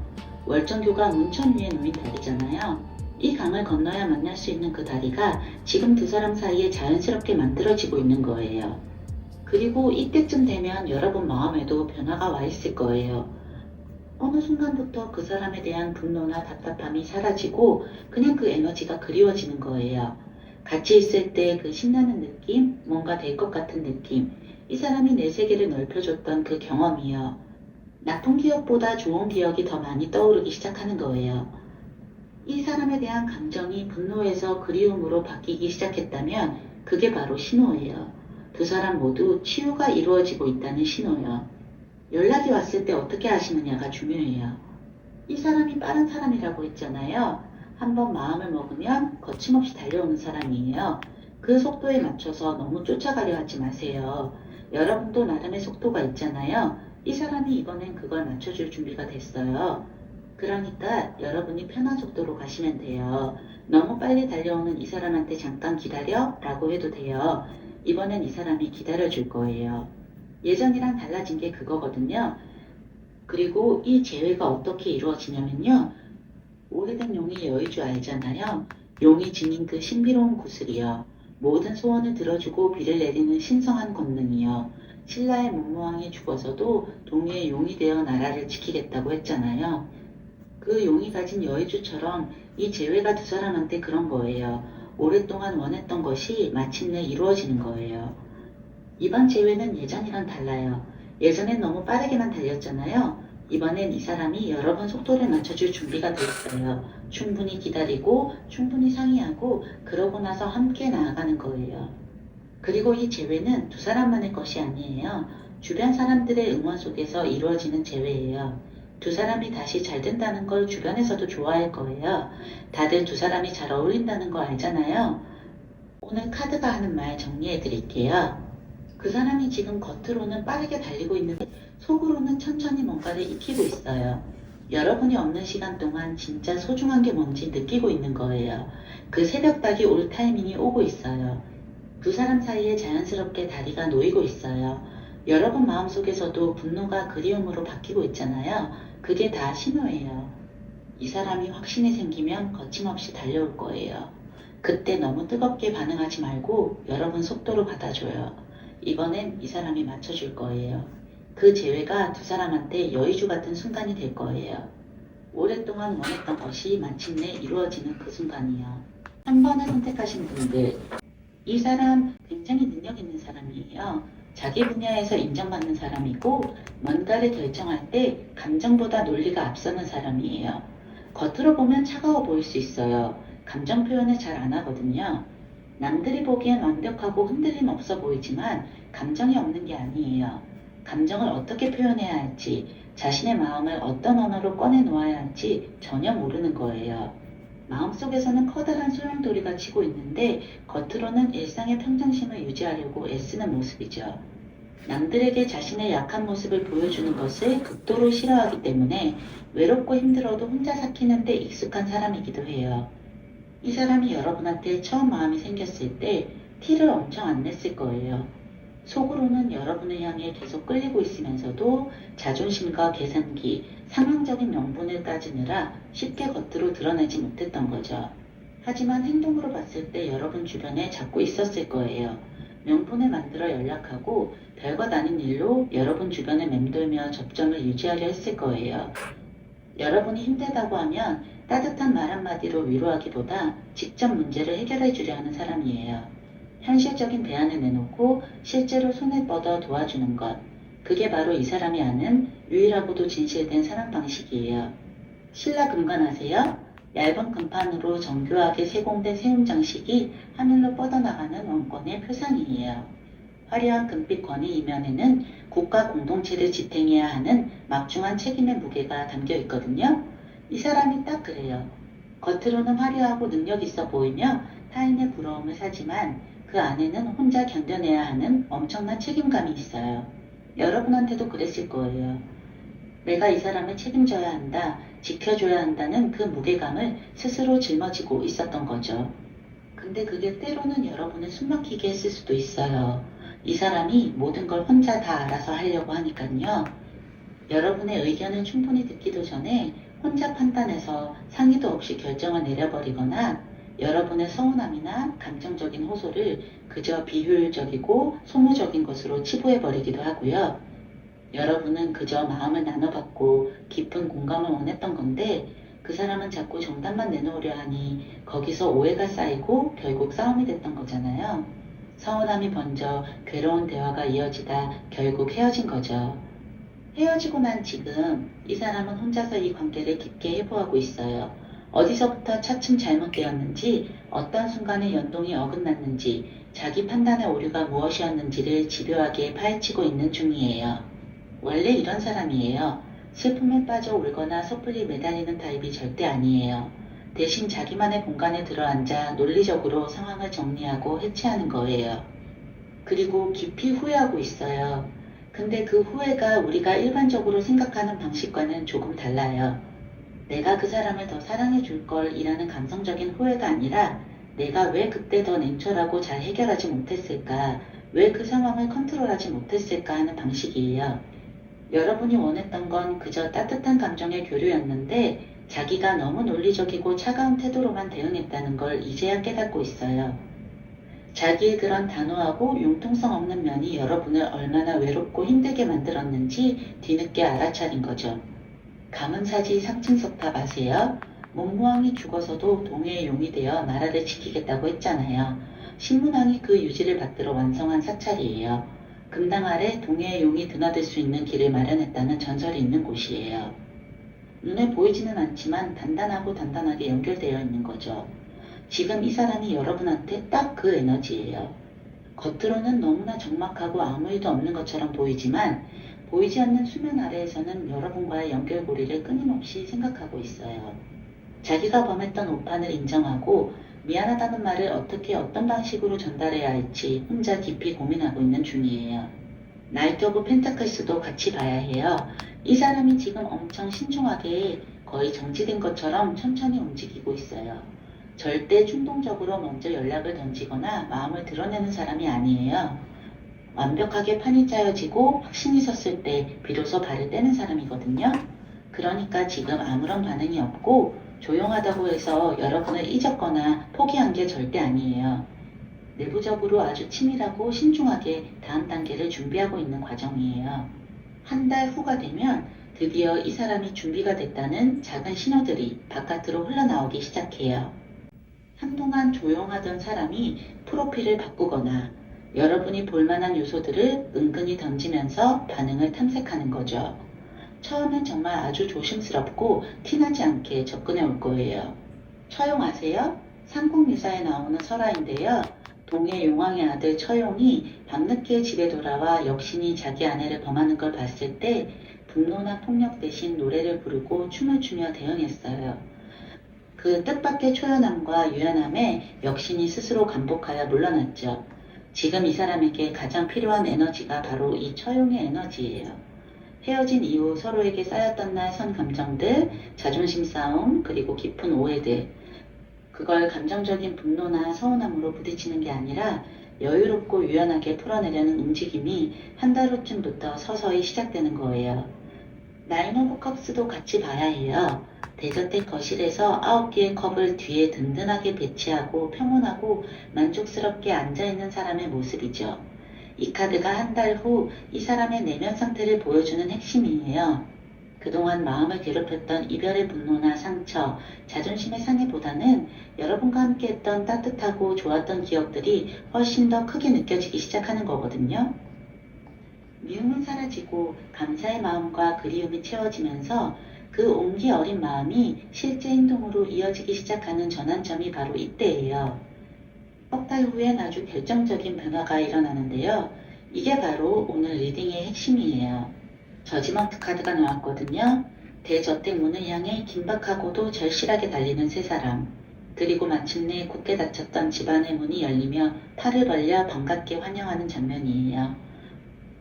월정교가 문천 위에 놓인 다리잖아요. 이 강을 건너야 만날 수 있는 그 다리가 지금 두 사람 사이에 자연스럽게 만들어지고 있는 거예요. 그리고 이때쯤 되면 여러분 마음에도 변화가 와 있을 거예요. 어느 순간부터 그 사람에 대한 분노나 답답함이 사라지고 그냥 그 에너지가 그리워지는 거예요. 같이 있을 때 그 신나는 느낌, 뭔가 될 것 같은 느낌, 이 사람이 내 세계를 넓혀줬던 그 경험이요. 나쁜 기억보다 좋은 기억이 더 많이 떠오르기 시작하는 거예요. 이 사람에 대한 감정이 분노에서 그리움으로 바뀌기 시작했다면 그게 바로 신호예요. 두 사람 모두 치유가 이루어지고 있다는 신호요. 연락이 왔을 때 어떻게 하시느냐가 중요해요. 이 사람이 빠른 사람이라고 했잖아요. 한번 마음을 먹으면 거침없이 달려오는 사람이에요. 그 속도에 맞춰서 너무 쫓아가려 하지 마세요. 여러분도 나름의 속도가 있잖아요. 이 사람이 이번엔 그걸 맞춰줄 준비가 됐어요. 그러니까 여러분이 편한 속도로 가시면 돼요. 너무 빨리 달려오는 이 사람한테 잠깐 기다려 라고 해도 돼요. 이번엔 이 사람이 기다려줄 거예요. 예전이랑 달라진 게 그거거든요. 그리고 이 재회가 어떻게 이루어지냐면요. 오래된 용의 여의주 알잖아요. 용이 지닌 그 신비로운 구슬이요. 모든 소원을 들어주고 비를 내리는 신성한 권능이요. 신라의 문무왕이 죽어서도 동리의 용이 되어 나라를 지키겠다고 했잖아요. 그 용이 가진 여의주처럼 이 재회가 두 사람한테 그런 거예요. 오랫동안 원했던 것이 마침내 이루어지는 거예요. 이번 재회는 예전이랑 달라요. 예전엔 너무 빠르게만 달렸잖아요. 이번엔 이 사람이 여러분 속도를 맞춰줄 준비가 돼 있어요. 충분히 기다리고 충분히 상의하고 그러고 나서 함께 나아가는 거예요. 그리고 이 재회는 두 사람만의 것이 아니에요. 주변 사람들의 응원 속에서 이루어지는 재회예요. 두 사람이 다시 잘 된다는 걸 주변에서도 좋아할 거예요. 다들 두 사람이 잘 어울린다는 거 알잖아요. 오늘 카드가 하는 말 정리해 드릴게요. 그 사람이 지금 겉으로는 빠르게 달리고 있는데 속으로는 천천히 뭔가를 익히고 있어요. 여러분이 없는 시간 동안 진짜 소중한 게 뭔지 느끼고 있는 거예요. 그 새벽닭이 올 타이밍이 오고 있어요. 두 사람 사이에 자연스럽게 다리가 놓이고 있어요. 여러분 마음속에서도 분노가 그리움으로 바뀌고 있잖아요. 그게 다 신호예요. 이 사람이 확신이 생기면 거침없이 달려올 거예요. 그때 너무 뜨겁게 반응하지 말고 여러분 속도로 받아줘요. 이번엔 이 사람이 맞춰줄 거예요. 그 재회가 두 사람한테 여의주 같은 순간이 될 거예요. 오랫동안 원했던 것이 마침내 이루어지는 그 순간이요. 한 번을 선택하신 분들, 이 사람 굉장히 능력 있는 사람이에요. 자기 분야에서 인정받는 사람이고 뭔가를 결정할 때 감정보다 논리가 앞서는 사람이에요. 겉으로 보면 차가워 보일 수 있어요. 감정 표현을 잘 안 하거든요. 남들이 보기엔 완벽하고 흔들림 없어 보이지만 감정이 없는 게 아니에요. 감정을 어떻게 표현해야 할지, 자신의 마음을 어떤 언어로 꺼내 놓아야 할지 전혀 모르는 거예요. 마음속에서는 커다란 소용돌이가 치고 있는데 겉으로는 일상의 평정심을 유지하려고 애쓰는 모습이죠. 남들에게 자신의 약한 모습을 보여주는 것을 극도로 싫어하기 때문에 외롭고 힘들어도 혼자 삭히는 데 익숙한 사람이기도 해요. 이 사람이 여러분한테 처음 마음이 생겼을 때 티를 엄청 안 냈을 거예요. 속으로는 여러분을 향해 계속 끌리고 있으면서도 자존심과 계산기, 상황적인 명분을 따지느라 쉽게 겉으로 드러내지 못했던 거죠. 하지만 행동으로 봤을 때 여러분 주변에 자꾸 있었을 거예요. 명분을 만들어 연락하고 별것 아닌 일로 여러분 주변에 맴돌며 접점을 유지하려 했을 거예요. 여러분이 힘들다고 하면 따뜻한 말 한마디로 위로하기보다 직접 문제를 해결해 주려 하는 사람이에요. 현실적인 대안을 내놓고 실제로 손을 뻗어 도와주는 것. 그게 바로 이 사람이 아는 유일하고도 진실된 사랑 방식이에요. 신라 금관 아세요? 얇은 금판으로 정교하게 세공된 세움 장식이 하늘로 뻗어나가는 원권의 표상이에요. 화려한 금빛 권위 이면에는 국가 공동체를 지탱해야 하는 막중한 책임의 무게가 담겨 있거든요. 이 사람이 딱 그래요. 겉으로는 화려하고 능력 있어 보이며 타인의 부러움을 사지만 그 안에는 혼자 견뎌내야 하는 엄청난 책임감이 있어요. 여러분한테도 그랬을 거예요. 내가 이 사람을 책임져야 한다, 지켜줘야 한다는 그 무게감을 스스로 짊어지고 있었던 거죠. 근데 그게 때로는 여러분을 숨막히게 했을 수도 있어요. 이 사람이 모든 걸 혼자 다 알아서 하려고 하니까요. 여러분의 의견을 충분히 듣기도 전에 혼자 판단해서 상의도 없이 결정을 내려버리거나 여러분의 서운함이나 감정적인 호소를 그저 비효율적이고 소모적인 것으로 치부해버리기도 하고요. 여러분은 그저 마음을 나눠받고 깊은 공감을 원했던 건데 그 사람은 자꾸 정답만 내놓으려 하니 거기서 오해가 쌓이고 결국 싸움이 됐던 거잖아요. 서운함이 번져 괴로운 대화가 이어지다 결국 헤어진 거죠. 헤어지고 난 지금 이 사람은 혼자서 이 관계를 깊게 회고하고 있어요. 어디서부터 차츰 잘못되었는지, 어떤 순간에 연동이 어긋났는지, 자기 판단의 오류가 무엇이었는지를 집요하게 파헤치고 있는 중이에요. 원래 이런 사람이에요. 슬픔에 빠져 울거나 섣불리 매달리는 타입이 절대 아니에요. 대신 자기만의 공간에 들어앉아 논리적으로 상황을 정리하고 해체하는 거예요. 그리고 깊이 후회하고 있어요. 근데 그 후회가 우리가 일반적으로 생각하는 방식과는 조금 달라요. 내가 그 사람을 더 사랑해 줄 걸 이라는 감성적인 후회가 아니라 내가 왜 그때 더 냉철하고 잘 해결하지 못했을까, 왜 그 상황을 컨트롤하지 못했을까 하는 방식이에요. 여러분이 원했던 건 그저 따뜻한 감정의 교류였는데 자기가 너무 논리적이고 차가운 태도로만 대응했다는 걸 이제야 깨닫고 있어요. 자기의 그런 단호하고 융통성 없는 면이 여러분을 얼마나 외롭고 힘들게 만들었는지 뒤늦게 알아차린 거죠. 가문사지 상층석탑 아세요? 문무왕이 죽어서도 동해의 용이 되어 나라를 지키겠다고 했잖아요. 신문왕이 그 유지를 받들어 완성한 사찰이에요. 금당 아래 동해의 용이 드나들 수 있는 길을 마련했다는 전설이 있는 곳이에요. 눈에 보이지는 않지만 단단하게 연결되어 있는 거죠. 지금 이 사람이 여러분한테 딱 그 에너지예요. 겉으로는 너무나 적막하고 아무 일도 없는 것처럼 보이지만 보이지 않는 수면 아래에서는 여러분과의 연결고리를 끊임없이 생각하고 있어요. 자기가 범했던 오판을 인정하고 미안하다는 말을 어떻게 어떤 방식으로 전달해야 할지 혼자 깊이 고민하고 있는 중이에요. 나이트 오브 펜타클스도 같이 봐야 해요. 이 사람이 지금 엄청 신중하게 거의 정지된 것처럼 천천히 움직이고 있어요. 절대 충동적으로 먼저 연락을 던지거나 마음을 드러내는 사람이 아니에요. 완벽하게 판이 짜여지고 확신이 섰을 때 비로소 발을 떼는 사람이거든요. 그러니까 지금 아무런 반응이 없고 조용하다고 해서 여러분을 잊었거나 포기한 게 절대 아니에요. 내부적으로 아주 치밀하고 신중하게 다음 단계를 준비하고 있는 과정이에요. 한 달 후가 되면 드디어 이 사람이 준비가 됐다는 작은 신호들이 바깥으로 흘러나오기 시작해요. 한동안 조용하던 사람이 프로필을 바꾸거나 여러분이 볼만한 요소들을 은근히 던지면서 반응을 탐색하는 거죠. 처음엔 정말 아주 조심스럽고 티나지 않게 접근해 올 거예요. 처용 아세요? 삼국유사에 나오는 설화인데요. 동해 용왕의 아들 처용이 밤늦게 집에 돌아와 역신이 자기 아내를 범하는 걸 봤을 때 분노나 폭력 대신 노래를 부르고 춤을 추며 대응했어요. 그 뜻밖의 초연함과 유연함에 역신이 스스로 감복하여 물러났죠. 지금 이 사람에게 가장 필요한 에너지가 바로 이 처용의 에너지예요. 헤어진 이후 서로에게 쌓였던 날 선 감정들, 자존심 싸움, 그리고 깊은 오해들. 그걸 감정적인 분노나 서운함으로 부딪히는 게 아니라 여유롭고 유연하게 풀어내려는 움직임이 한 달 후쯤부터 서서히 시작되는 거예요. 나인 오브 컵스도 같이 봐야 해요. 대저택 거실에서 9개의 컵을 뒤에 든든하게 배치하고 평온하고 만족스럽게 앉아있는 사람의 모습이죠. 이 카드가 한 달 후 이 사람의 내면 상태를 보여주는 핵심이에요. 그동안 마음을 괴롭혔던 이별의 분노나 상처, 자존심의 상해보다는 여러분과 함께했던 따뜻하고 좋았던 기억들이 훨씬 더 크게 느껴지기 시작하는 거거든요. 미움은 사라지고 감사의 마음과 그리움이 채워지면서 그 온기 어린 마음이 실제 행동으로 이어지기 시작하는 전환점이 바로 이때예요. 석 달 후엔 아주 결정적인 변화가 일어나는데요. 이게 바로 오늘 리딩의 핵심이에요. 저지먼트 카드가 나왔거든요. 대저택 문을 향해 긴박하고도 절실하게 달리는 세 사람. 그리고 마침내 굳게 닫혔던 집안의 문이 열리며 팔을 벌려 반갑게 환영하는 장면이에요.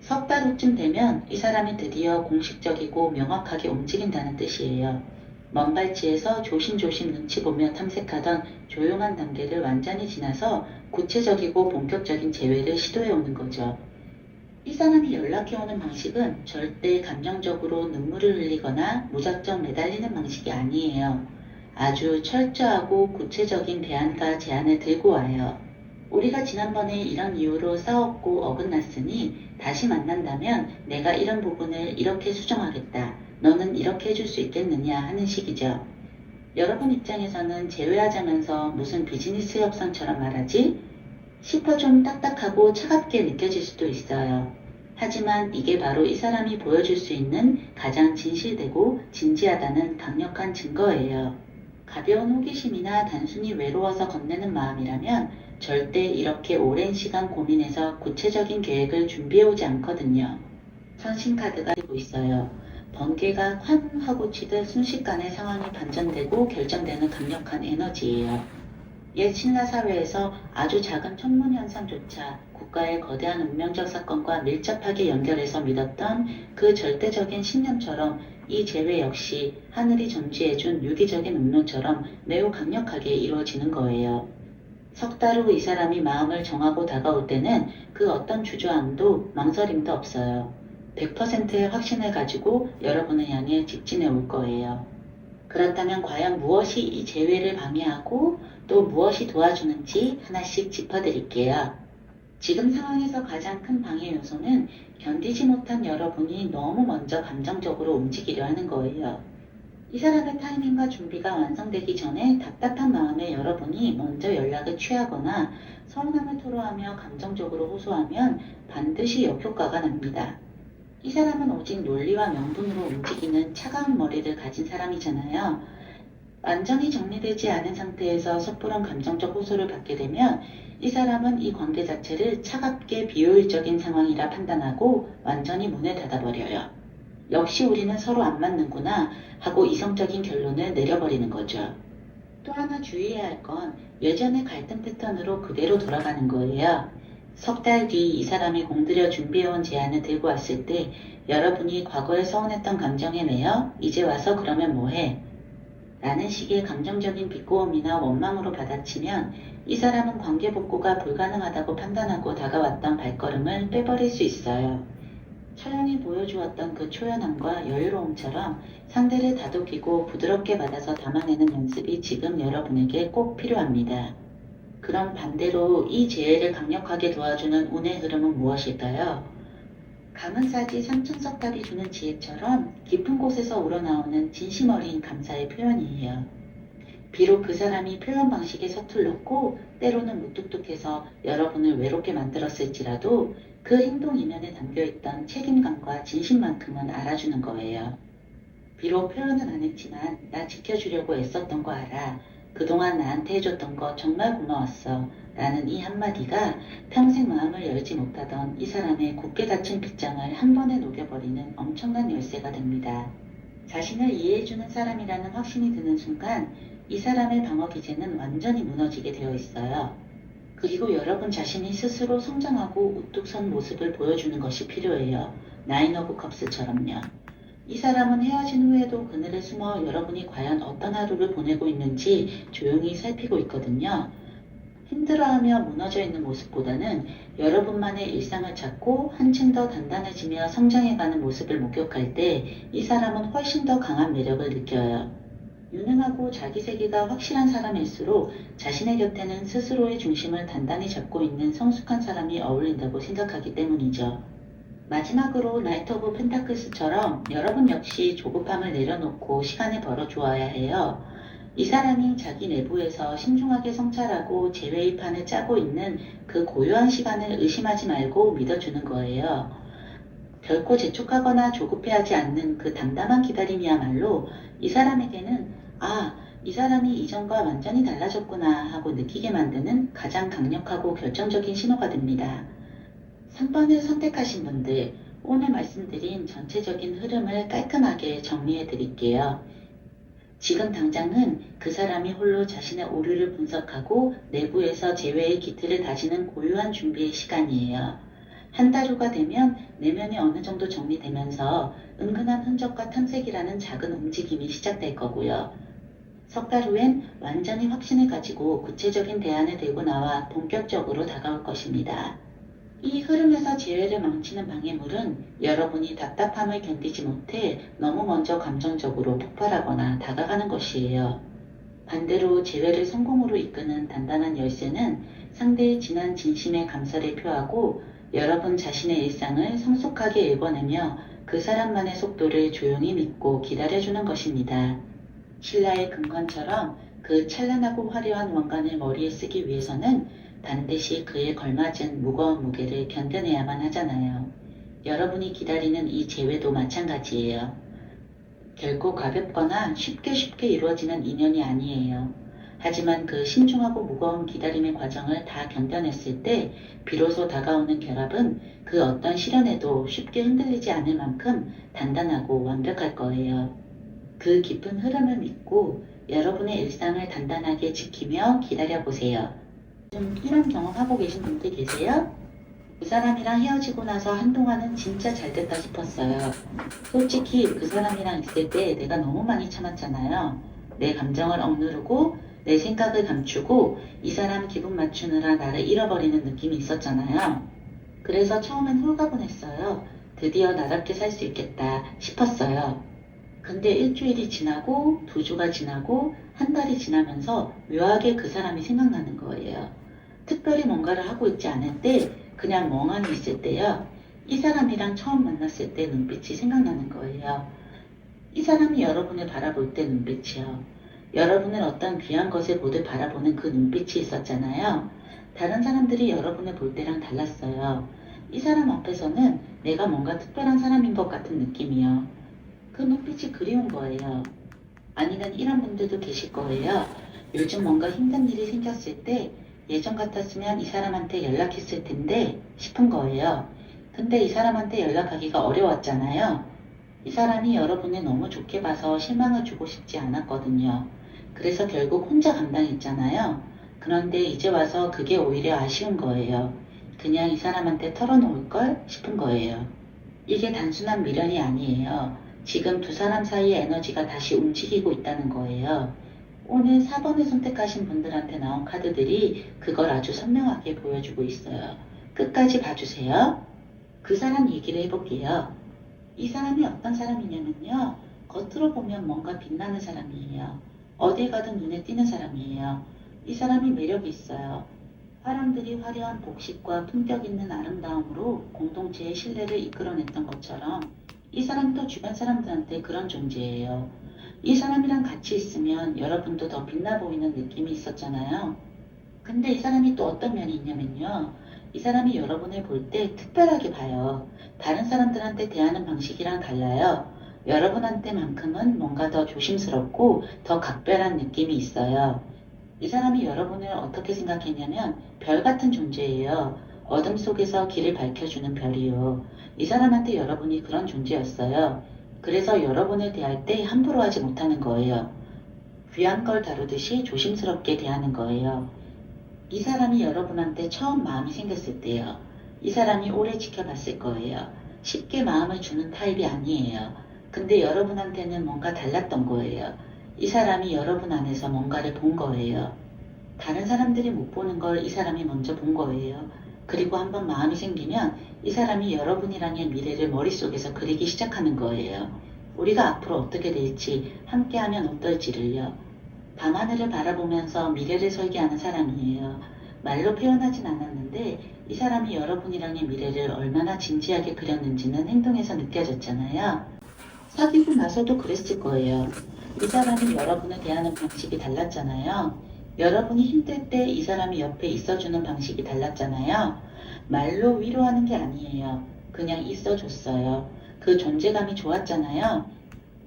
석 달 후쯤 되면 이 사람이 드디어 공식적이고 명확하게 움직인다는 뜻이에요. 먼 발치에서 조심조심 눈치 보며 탐색하던 조용한 단계를 완전히 지나서 구체적이고 본격적인 재회를 시도해 오는 거죠. 이 사람이 연락해오는 방식은 절대 감정적으로 눈물을 흘리거나 무작정 매달리는 방식이 아니에요. 아주 철저하고 구체적인 대안과 제안을 들고 와요. 우리가 지난번에 이런 이유로 싸웠고 어긋났으니 다시 만난다면 내가 이런 부분을 이렇게 수정하겠다. 너는 이렇게 해줄 수 있겠느냐 하는 식이죠. 여러분 입장에서는 제외하자면서 무슨 비즈니스 협상처럼 말하지? 싶어 좀 딱딱하고 차갑게 느껴질 수도 있어요. 하지만 이게 바로 이 사람이 보여줄 수 있는 가장 진실되고 진지하다는 강력한 증거예요. 가벼운 호기심이나 단순히 외로워서 건네는 마음이라면 절대 이렇게 오랜 시간 고민해서 구체적인 계획을 준비해오지 않거든요. 선신카드가 되고 있어요. 번개가 환 하고 치듯 순식간에 상황이 반전되고 결정되는 강력한 에너지예요. 옛 신라 사회에서 아주 작은 천문 현상조차 국가의 거대한 운명적 사건과 밀접하게 연결해서 믿었던 그 절대적인 신념처럼 이 재회 역시 하늘이 점지해준 유기적인 운명처럼 매우 강력하게 이루어지는 거예요. 석 달 후 이 사람이 마음을 정하고 다가올 때는 그 어떤 주저함도 망설임도 없어요. 100%의 확신을 가지고 여러분을 향해 직진해 올 거예요. 그렇다면 과연 무엇이 이 재회를 방해하고 또 무엇이 도와주는지 하나씩 짚어드릴게요. 지금 상황에서 가장 큰 방해 요소는 견디지 못한 여러분이 너무 먼저 감정적으로 움직이려 하는 거예요. 이 사람의 타이밍과 준비가 완성되기 전에 답답한 마음에 여러분이 먼저 연락을 취하거나 서운함을 토로하며 감정적으로 호소하면 반드시 역효과가 납니다. 이 사람은 오직 논리와 명분으로 움직이는 차가운 머리를 가진 사람이잖아요. 완전히 정리되지 않은 상태에서 섣부른 감정적 호소를 받게 되면 이 사람은 이 관계 자체를 차갑게 비효율적인 상황이라 판단하고 완전히 문을 닫아버려요. 역시 우리는 서로 안 맞는구나 하고 이성적인 결론을 내려버리는 거죠. 또 하나 주의해야 할 건 예전의 갈등 패턴으로 그대로 돌아가는 거예요. 석 달 뒤 이 사람이 공들여 준비해온 제안을 들고 왔을 때 여러분이 과거에 서운했던 감정에 매여 이제 와서 그러면 뭐해? 라는 식의 감정적인 비꼬음이나 원망으로 받아치면 이 사람은 관계 복구가 불가능하다고 판단하고 다가왔던 발걸음을 빼버릴 수 있어요. 처연이 보여주었던 그 초연함과 여유로움처럼 상대를 다독이고 부드럽게 받아서 담아내는 연습이 지금 여러분에게 꼭 필요합니다. 그럼 반대로 이 재해를 강력하게 도와주는 운의 흐름은 무엇일까요? 감은사지 삼천석답이 주는 지혜처럼 깊은 곳에서 우러나오는 진심 어린 감사의 표현이에요. 비록 그 사람이 표현 방식에 서툴렀고 때로는 무뚝뚝해서 여러분을 외롭게 만들었을지라도 그 행동 이면에 담겨있던 책임감과 진심만큼은 알아주는 거예요. 비록 표현은 안 했지만 나 지켜주려고 애썼던 거 알아. 그동안 나한테 해줬던 거 정말 고마웠어. 라는 이 한마디가 평생 마음을 열지 못하던 이 사람의 굳게 닫힌 빗장을 한 번에 녹여버리는 엄청난 열쇠가 됩니다. 자신을 이해해주는 사람이라는 확신이 드는 순간 이 사람의 방어 기제는 완전히 무너지게 되어 있어요. 그리고 여러분 자신이 스스로 성장하고 우뚝 선 모습을 보여주는 것이 필요해요. 나인 오브 컵스처럼요. 이 사람은 헤어진 후에도 그늘에 숨어 여러분이 과연 어떤 하루를 보내고 있는지 조용히 살피고 있거든요. 힘들어하며 무너져 있는 모습보다는 여러분만의 일상을 찾고 한층 더 단단해지며 성장해가는 모습을 목격할 때 이 사람은 훨씬 더 강한 매력을 느껴요. 유능하고 자기 세계가 확실한 사람일수록 자신의 곁에는 스스로의 중심을 단단히 잡고 있는 성숙한 사람이 어울린다고 생각하기 때문이죠. 마지막으로 나이트 오브 펜타클스처럼 여러분 역시 조급함을 내려놓고 시간을 벌어주어야 해요. 이 사람이 자기 내부에서 신중하게 성찰하고 재회의 판을 짜고 있는 그 고요한 시간을 의심하지 말고 믿어주는 거예요. 결코 재촉하거나 조급해하지 않는 그 담담한 기다림이야말로 이 사람에게는 이 사람이 이전과 완전히 달라졌구나 하고 느끼게 만드는 가장 강력하고 결정적인 신호가 됩니다. 3번을 선택하신 분들, 오늘 말씀드린 전체적인 흐름을 깔끔하게 정리해 드릴게요. 지금 당장은 그 사람이 홀로 자신의 오류를 분석하고 내부에서 재회의 기틀을 다지는 고유한 준비의 시간이에요. 한 달 후가 되면 내면이 어느 정도 정리되면서 은근한 흔적과 탐색이라는 작은 움직임이 시작될 거고요. 석 달 후엔 완전히 확신을 가지고 구체적인 대안을 들고 나와 본격적으로 다가올 것입니다. 이 흐름에서 재회를 망치는 방해물은 여러분이 답답함을 견디지 못해 너무 먼저 감정적으로 폭발하거나 다가가는 것이에요. 반대로 재회를 성공으로 이끄는 단단한 열쇠는 상대의 진한 진심에 감사를 표하고 여러분 자신의 일상을 성숙하게 읽어내며 그 사람만의 속도를 조용히 믿고 기다려주는 것입니다. 신라의 금관처럼 그 찬란하고 화려한 왕관을 머리에 쓰기 위해서는 반드시 그에 걸맞은 무거운 무게를 견뎌내야만 하잖아요. 여러분이 기다리는 이 재회도 마찬가지예요. 결코 가볍거나 쉽게 이루어지는 인연이 아니에요. 하지만 그 신중하고 무거운 기다림의 과정을 다 견뎌냈을 때 비로소 다가오는 결합은 그 어떤 시련에도 쉽게 흔들리지 않을 만큼 단단하고 완벽할 거예요. 그 깊은 흐름을 믿고 여러분의 일상을 단단하게 지키며 기다려보세요. 좀 이런 경험하고 계신 분들 계세요? 그 사람이랑 헤어지고 나서 한동안은 진짜 잘 됐다 싶었어요. 솔직히 그 사람이랑 있을 때 내가 너무 많이 참았잖아요. 내 감정을 억누르고 내 생각을 감추고 이 사람 기분 맞추느라 나를 잃어버리는 느낌이 있었잖아요. 그래서 처음엔 홀가분했어요. 드디어 나답게 살 수 있겠다 싶었어요. 근데 일주일이 지나고 2주가 지나고 한 달이 지나면서 묘하게 그 사람이 생각나는 거예요. 특별히 뭔가를 하고 있지 않을 때 그냥 멍하니 있을 때요. 이 사람이랑 처음 만났을 때 눈빛이 생각나는 거예요. 이 사람이 여러분을 바라볼 때 눈빛이요. 여러분을 어떤 귀한 것을 보듯 바라보는 그 눈빛이 있었잖아요. 다른 사람들이 여러분을 볼 때랑 달랐어요. 이 사람 앞에서는 내가 뭔가 특별한 사람인 것 같은 느낌이요. 그 눈빛이 그리운 거예요. 아니면 이런 분들도 계실 거예요. 요즘 뭔가 힘든 일이 생겼을 때 예전 같았으면 이 사람한테 연락했을 텐데 싶은 거예요. 근데 이 사람한테 연락하기가 어려웠잖아요. 이 사람이 여러분을 너무 좋게 봐서 실망을 주고 싶지 않았거든요. 그래서 결국 혼자 감당했잖아요. 그런데 이제 와서 그게 오히려 아쉬운 거예요. 그냥 이 사람한테 털어놓을 걸 싶은 거예요. 이게 단순한 미련이 아니에요. 지금 두 사람 사이의 에너지가 다시 움직이고 있다는 거예요. 오늘 4번을 선택하신 분들한테 나온 카드들이 그걸 아주 선명하게 보여주고 있어요. 끝까지 봐주세요. 그 사람 얘기를 해볼게요. 이 사람이 어떤 사람이냐면요. 겉으로 보면 뭔가 빛나는 사람이에요. 어딜 가든 눈에 띄는 사람이에요. 이 사람이 매력이 있어요. 사람들이 화려한 복식과 품격 있는 아름다움으로 공동체의 신뢰를 이끌어냈던 것처럼 이 사람도 주변 사람들한테 그런 존재예요. 이 사람이랑 같이 있으면 여러분도 더 빛나 보이는 느낌이 있었잖아요. 근데 이 사람이 또 어떤 면이 있냐면요. 이 사람이 여러분을 볼 때 특별하게 봐요. 다른 사람들한테 대하는 방식이랑 달라요. 여러분한테만큼은 뭔가 더 조심스럽고 더 각별한 느낌이 있어요. 이 사람이 여러분을 어떻게 생각했냐면 별 같은 존재예요. 어둠 속에서 길을 밝혀주는 별이요. 이 사람한테 여러분이 그런 존재였어요. 그래서 여러분을 대할 때 함부로 하지 못하는 거예요. 귀한 걸 다루듯이 조심스럽게 대하는 거예요. 이 사람이 여러분한테 처음 마음이 생겼을 때요. 이 사람이 오래 지켜봤을 거예요. 쉽게 마음을 주는 타입이 아니에요. 근데 여러분한테는 뭔가 달랐던 거예요. 이 사람이 여러분 안에서 뭔가를 본 거예요. 다른 사람들이 못 보는 걸 이 사람이 먼저 본 거예요. 그리고 한번 마음이 생기면 이 사람이 여러분이랑의 미래를 머릿속에서 그리기 시작하는 거예요. 우리가 앞으로 어떻게 될지, 함께하면 어떨지를요. 밤하늘을 바라보면서 미래를 설계하는 사람이에요. 말로 표현하진 않았는데 이 사람이 여러분이랑의 미래를 얼마나 진지하게 그렸는지는 행동에서 느껴졌잖아요. 사귀고 나서도 그랬을 거예요. 이 사람이 여러분을 대하는 방식이 달랐잖아요. 여러분이 힘들 때 이 사람이 옆에 있어주는 방식이 달랐잖아요. 말로 위로하는 게 아니에요. 그냥 있어줬어요. 그 존재감이 좋았잖아요.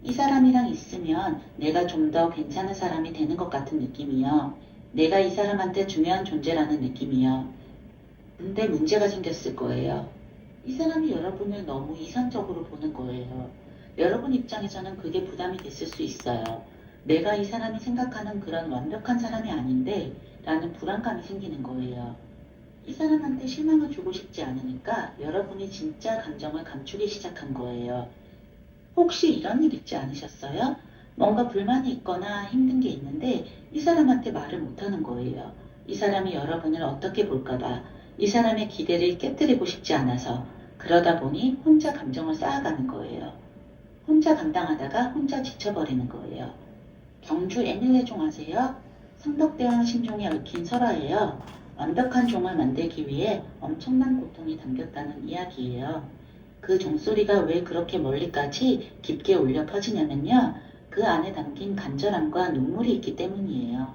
이 사람이랑 있으면 내가 좀 더 괜찮은 사람이 되는 것 같은 느낌이요. 내가 이 사람한테 중요한 존재라는 느낌이요. 근데 문제가 생겼을 거예요. 이 사람이 여러분을 너무 이상적으로 보는 거예요. 여러분 입장에서는 그게 부담이 됐을 수 있어요. 내가 이 사람이 생각하는 그런 완벽한 사람이 아닌데 라는 불안감이 생기는 거예요. 이 사람한테 실망을 주고 싶지 않으니까 여러분이 진짜 감정을 감추기 시작한 거예요. 혹시 이런 일 있지 않으셨어요? 뭔가 불만이 있거나 힘든 게 있는데 이 사람한테 말을 못하는 거예요. 이 사람이 여러분을 어떻게 볼까봐, 이 사람의 기대를 깨뜨리고 싶지 않아서, 그러다 보니 혼자 감정을 쌓아가는 거예요. 혼자 감당하다가 혼자 지쳐버리는 거예요. 경주 애닐레종 아세요? 성덕대왕 신종에 얽힌 설화예요. 완벽한 종을 만들기 위해 엄청난 고통이 담겼다는 이야기예요. 그 종소리가 왜 그렇게 멀리까지 깊게 울려 퍼지냐면요. 그 안에 담긴 간절함과 눈물이 있기 때문이에요.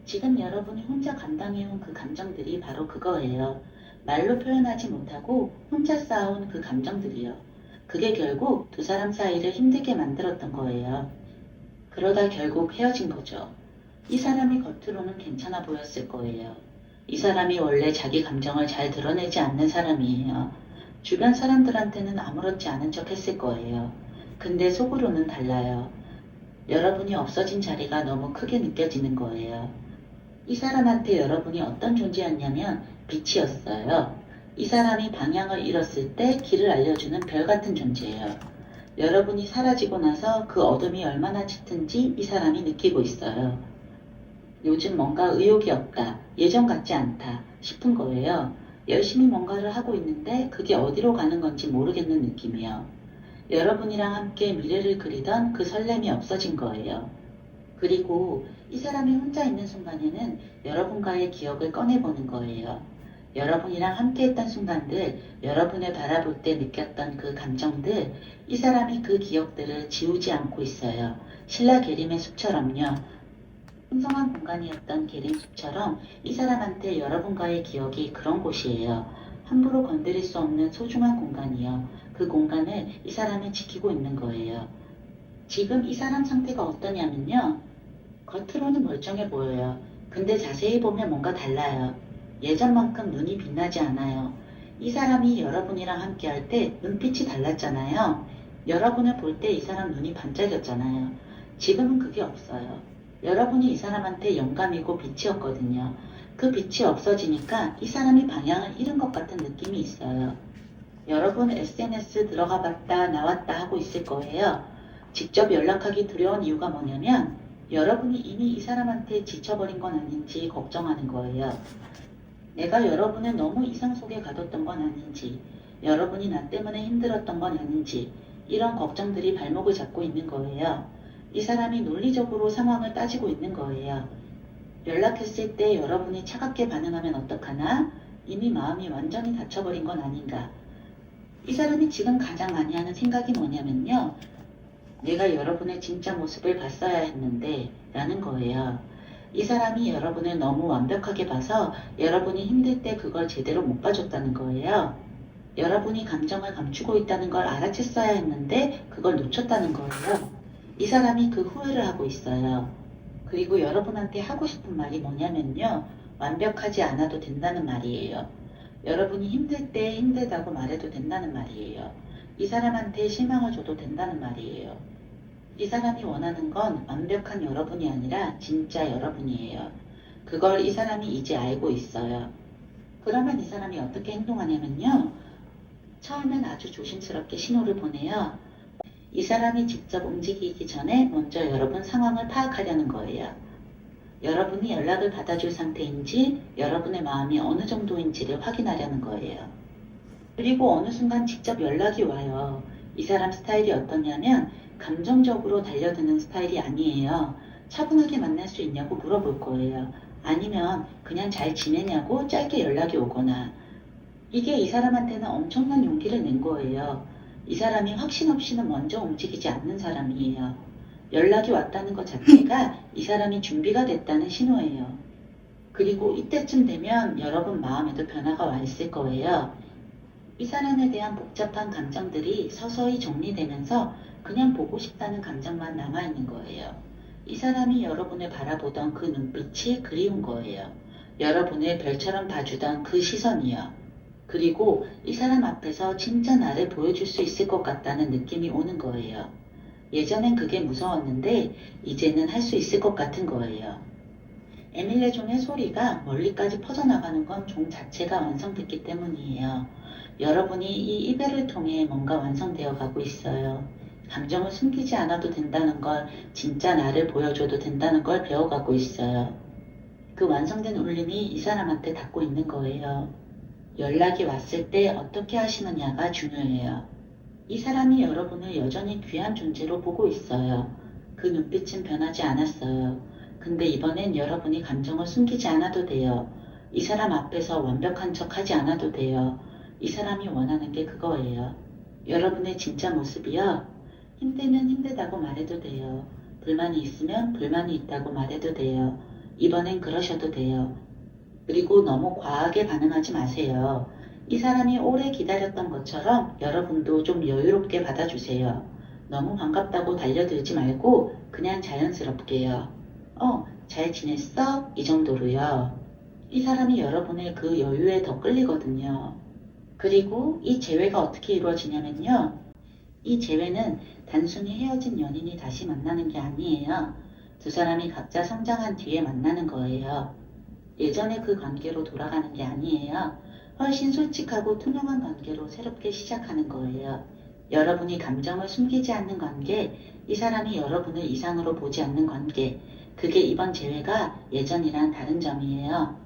지금 여러분이 혼자 감당해온 그 감정들이 바로 그거예요. 말로 표현하지 못하고 혼자 쌓아온 그 감정들이요. 그게 결국 두 사람 사이를 힘들게 만들었던 거예요. 그러다 결국 헤어진 거죠. 이 사람이 겉으로는 괜찮아 보였을 거예요. 이 사람이 원래 자기 감정을 잘 드러내지 않는 사람이에요. 주변 사람들한테는 아무렇지 않은 척 했을 거예요. 근데 속으로는 달라요. 여러분이 없어진 자리가 너무 크게 느껴지는 거예요. 이 사람한테 여러분이 어떤 존재였냐면 빛이었어요. 이 사람이 방향을 잃었을 때 길을 알려주는 별 같은 존재예요. 여러분이 사라지고 나서 그 어둠이 얼마나 짙은지 이 사람이 느끼고 있어요. 요즘 뭔가 의욕이 없다, 예전 같지 않다 싶은 거예요. 열심히 뭔가를 하고 있는데 그게 어디로 가는 건지 모르겠는 느낌이요. 여러분이랑 함께 미래를 그리던 그 설렘이 없어진 거예요. 그리고 이 사람이 혼자 있는 순간에는 여러분과의 기억을 꺼내보는 거예요. 여러분이랑 함께 했던 순간들, 여러분을 바라볼 때 느꼈던 그 감정들, 이 사람이 그 기억들을 지우지 않고 있어요. 신라 계림의 숲처럼요. 풍성한 공간이었던 계림숲처럼 이 사람한테 여러분과의 기억이 그런 곳이에요. 함부로 건드릴 수 없는 소중한 공간이요. 그 공간을 이 사람이 지키고 있는 거예요. 지금 이 사람 상태가 어떠냐면요. 겉으로는 멀쩡해 보여요. 근데 자세히 보면 뭔가 달라요. 예전만큼 눈이 빛나지 않아요. 이 사람이 여러분이랑 함께 할 때 눈빛이 달랐잖아요. 여러분을 볼 때 이 사람 눈이 반짝였잖아요. 지금은 그게 없어요. 여러분이 이 사람한테 영감이고 빛이었거든요. 그 빛이 없어지니까 이 사람이 방향을 잃은 것 같은 느낌이 있어요. 여러분 SNS 들어가 봤다 나왔다 하고 있을 거예요. 직접 연락하기 두려운 이유가 뭐냐면 여러분이 이미 이 사람한테 지쳐버린 건 아닌지 걱정하는 거예요. 내가 여러분을 너무 이상 속에 가뒀던 건 아닌지, 여러분이 나 때문에 힘들었던 건 아닌지, 이런 걱정들이 발목을 잡고 있는 거예요. 이 사람이 논리적으로 상황을 따지고 있는 거예요. 연락했을 때 여러분이 차갑게 반응하면 어떡하나? 이미 마음이 완전히 닫혀버린 건 아닌가? 이 사람이 지금 가장 많이 하는 생각이 뭐냐면요. 내가 여러분의 진짜 모습을 봤어야 했는데 라는 거예요. 이 사람이 여러분을 너무 완벽하게 봐서 여러분이 힘들 때 그걸 제대로 못 봐줬다는 거예요. 여러분이 감정을 감추고 있다는 걸 알아챘어야 했는데 그걸 놓쳤다는 거예요. 이 사람이 그 후회를 하고 있어요. 그리고 여러분한테 하고 싶은 말이 뭐냐면요. 완벽하지 않아도 된다는 말이에요. 여러분이 힘들 때 힘들다고 말해도 된다는 말이에요. 이 사람한테 실망을 줘도 된다는 말이에요. 이 사람이 원하는 건 완벽한 여러분이 아니라 진짜 여러분이에요. 그걸 이 사람이 이제 알고 있어요. 그러면 이 사람이 어떻게 행동하냐면요. 처음엔 아주 조심스럽게 신호를 보내요. 이 사람이 직접 움직이기 전에 먼저 여러분 상황을 파악하려는 거예요. 여러분이 연락을 받아줄 상태인지 여러분의 마음이 어느 정도인지를 확인하려는 거예요. 그리고 어느 순간 직접 연락이 와요. 이 사람 스타일이 어떠냐면 감정적으로 달려드는 스타일이 아니에요. 차분하게 만날 수 있냐고 물어볼 거예요. 아니면 그냥 잘 지내냐고 짧게 연락이 오거나. 이게 이 사람한테는 엄청난 용기를 낸 거예요. 이 사람이 확신 없이는 먼저 움직이지 않는 사람이에요. 연락이 왔다는 것 자체가 이 사람이 준비가 됐다는 신호예요. 그리고 이때쯤 되면 여러분 마음에도 변화가 와 있을 거예요. 이 사람에 대한 복잡한 감정들이 서서히 정리되면서 그냥 보고 싶다는 감정만 남아있는 거예요. 이 사람이 여러분을 바라보던 그 눈빛이 그리운 거예요. 여러분을 별처럼 봐주던 그 시선이요. 그리고 이 사람 앞에서 진짜 나를 보여줄 수 있을 것 같다는 느낌이 오는 거예요. 예전엔 그게 무서웠는데 이제는 할 수 있을 것 같은 거예요. 에밀레 종의 소리가 멀리까지 퍼져나가는 건 종 자체가 완성됐기 때문이에요. 여러분이 이 이별을 통해 뭔가 완성되어 가고 있어요. 감정을 숨기지 않아도 된다는 걸, 진짜 나를 보여줘도 된다는 걸 배워가고 있어요. 그 완성된 울림이 이 사람한테 닿고 있는 거예요. 연락이 왔을 때 어떻게 하시느냐가 중요해요. 이 사람이 여러분을 여전히 귀한 존재로 보고 있어요. 그 눈빛은 변하지 않았어요. 근데 이번엔 여러분이 감정을 숨기지 않아도 돼요. 이 사람 앞에서 완벽한 척 하지 않아도 돼요. 이 사람이 원하는 게 그거예요. 여러분의 진짜 모습이요. 힘들면 힘들다고 말해도 돼요. 불만이 있으면 불만이 있다고 말해도 돼요. 이번엔 그러셔도 돼요. 그리고 너무 과하게 반응하지 마세요. 이 사람이 오래 기다렸던 것처럼 여러분도 좀 여유롭게 받아주세요. 너무 반갑다고 달려들지 말고 그냥 자연스럽게요. 잘 지냈어? 이 정도로요. 이 사람이 여러분의 그 여유에 더 끌리거든요. 그리고 이 재회가 어떻게 이루어지냐면요. 이 재회는 단순히 헤어진 연인이 다시 만나는 게 아니에요. 두 사람이 각자 성장한 뒤에 만나는 거예요. 예전의 그 관계로 돌아가는 게 아니에요. 훨씬 솔직하고 투명한 관계로 새롭게 시작하는 거예요. 여러분이 감정을 숨기지 않는 관계, 이 사람이 여러분을 이상으로 보지 않는 관계, 그게 이번 재회가 예전이란 다른 점이에요.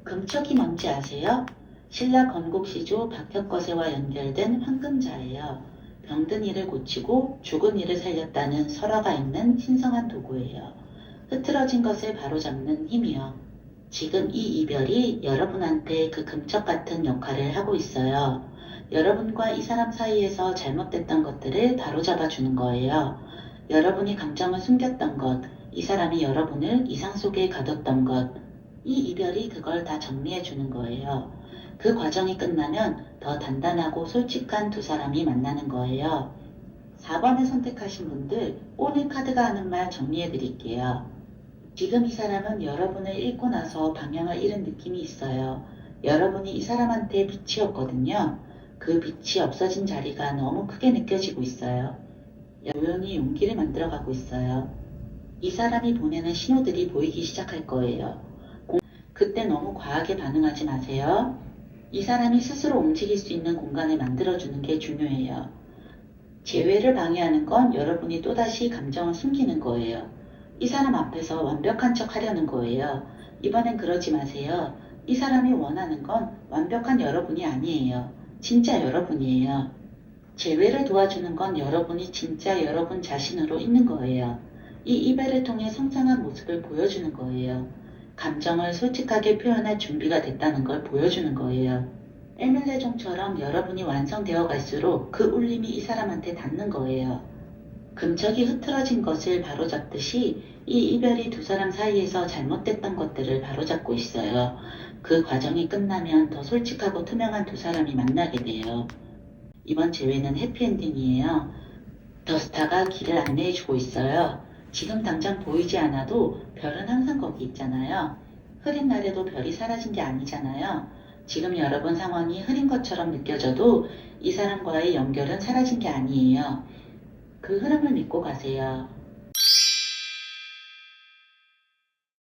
금척이 뭔지 아세요? 신라 건국시조 박혁거세와 연결된 황금자예요. 병든 이를 고치고 죽은 이를 살렸다는 설화가 있는 신성한 도구예요. 흐트러진 것을 바로잡는 힘이요. 지금 이 이별이 여러분한테 그 금척 같은 역할을 하고 있어요. 여러분과 이 사람 사이에서 잘못됐던 것들을 바로잡아 주는 거예요. 여러분이 감정을 숨겼던 것, 이 사람이 여러분을 이상 속에 가뒀던 것, 이 이별이 그걸 다 정리해 주는 거예요. 그 과정이 끝나면 더 단단하고 솔직한 두 사람이 만나는 거예요. 4번을 선택하신 분들, 오늘 카드가 하는 말 정리해 드릴게요. 지금 이 사람은 여러분을 잃고 나서 방향을 잃은 느낌이 있어요. 여러분이 이 사람한테 빛이었거든요. 그 빛이 없어진 자리가 너무 크게 느껴지고 있어요. 조용히 용기를 만들어가고 있어요. 이 사람이 보내는 신호들이 보이기 시작할 거예요. 그때 너무 과하게 반응하지 마세요. 이 사람이 스스로 움직일 수 있는 공간을 만들어주는 게 중요해요. 재회를 방해하는 건 여러분이 또다시 감정을 숨기는 거예요. 이 사람 앞에서 완벽한 척 하려는 거예요. 이번엔 그러지 마세요. 이 사람이 원하는 건 완벽한 여러분이 아니에요. 진짜 여러분이에요. 재회를 도와주는 건 여러분이 진짜 여러분 자신으로 있는 거예요. 이 이별을 통해 성장한 모습을 보여주는 거예요. 감정을 솔직하게 표현할 준비가 됐다는 걸 보여주는 거예요. 에밀레종처럼 여러분이 완성되어 갈수록 그 울림이 이 사람한테 닿는 거예요. 금척이 흐트러진 것을 바로잡듯이 이 이별이 두 사람 사이에서 잘못됐던 것들을 바로잡고 있어요. 그 과정이 끝나면 더 솔직하고 투명한 두 사람이 만나게 돼요. 이번 재회는 해피엔딩이에요. 더스타가 길을 안내해주고 있어요. 지금 당장 보이지 않아도 별은 항상 거기 있잖아요. 흐린 날에도 별이 사라진 게 아니잖아요. 지금 여러분 상황이 흐린 것처럼 느껴져도 이 사람과의 연결은 사라진 게 아니에요. 그 흐름을 믿고 가세요.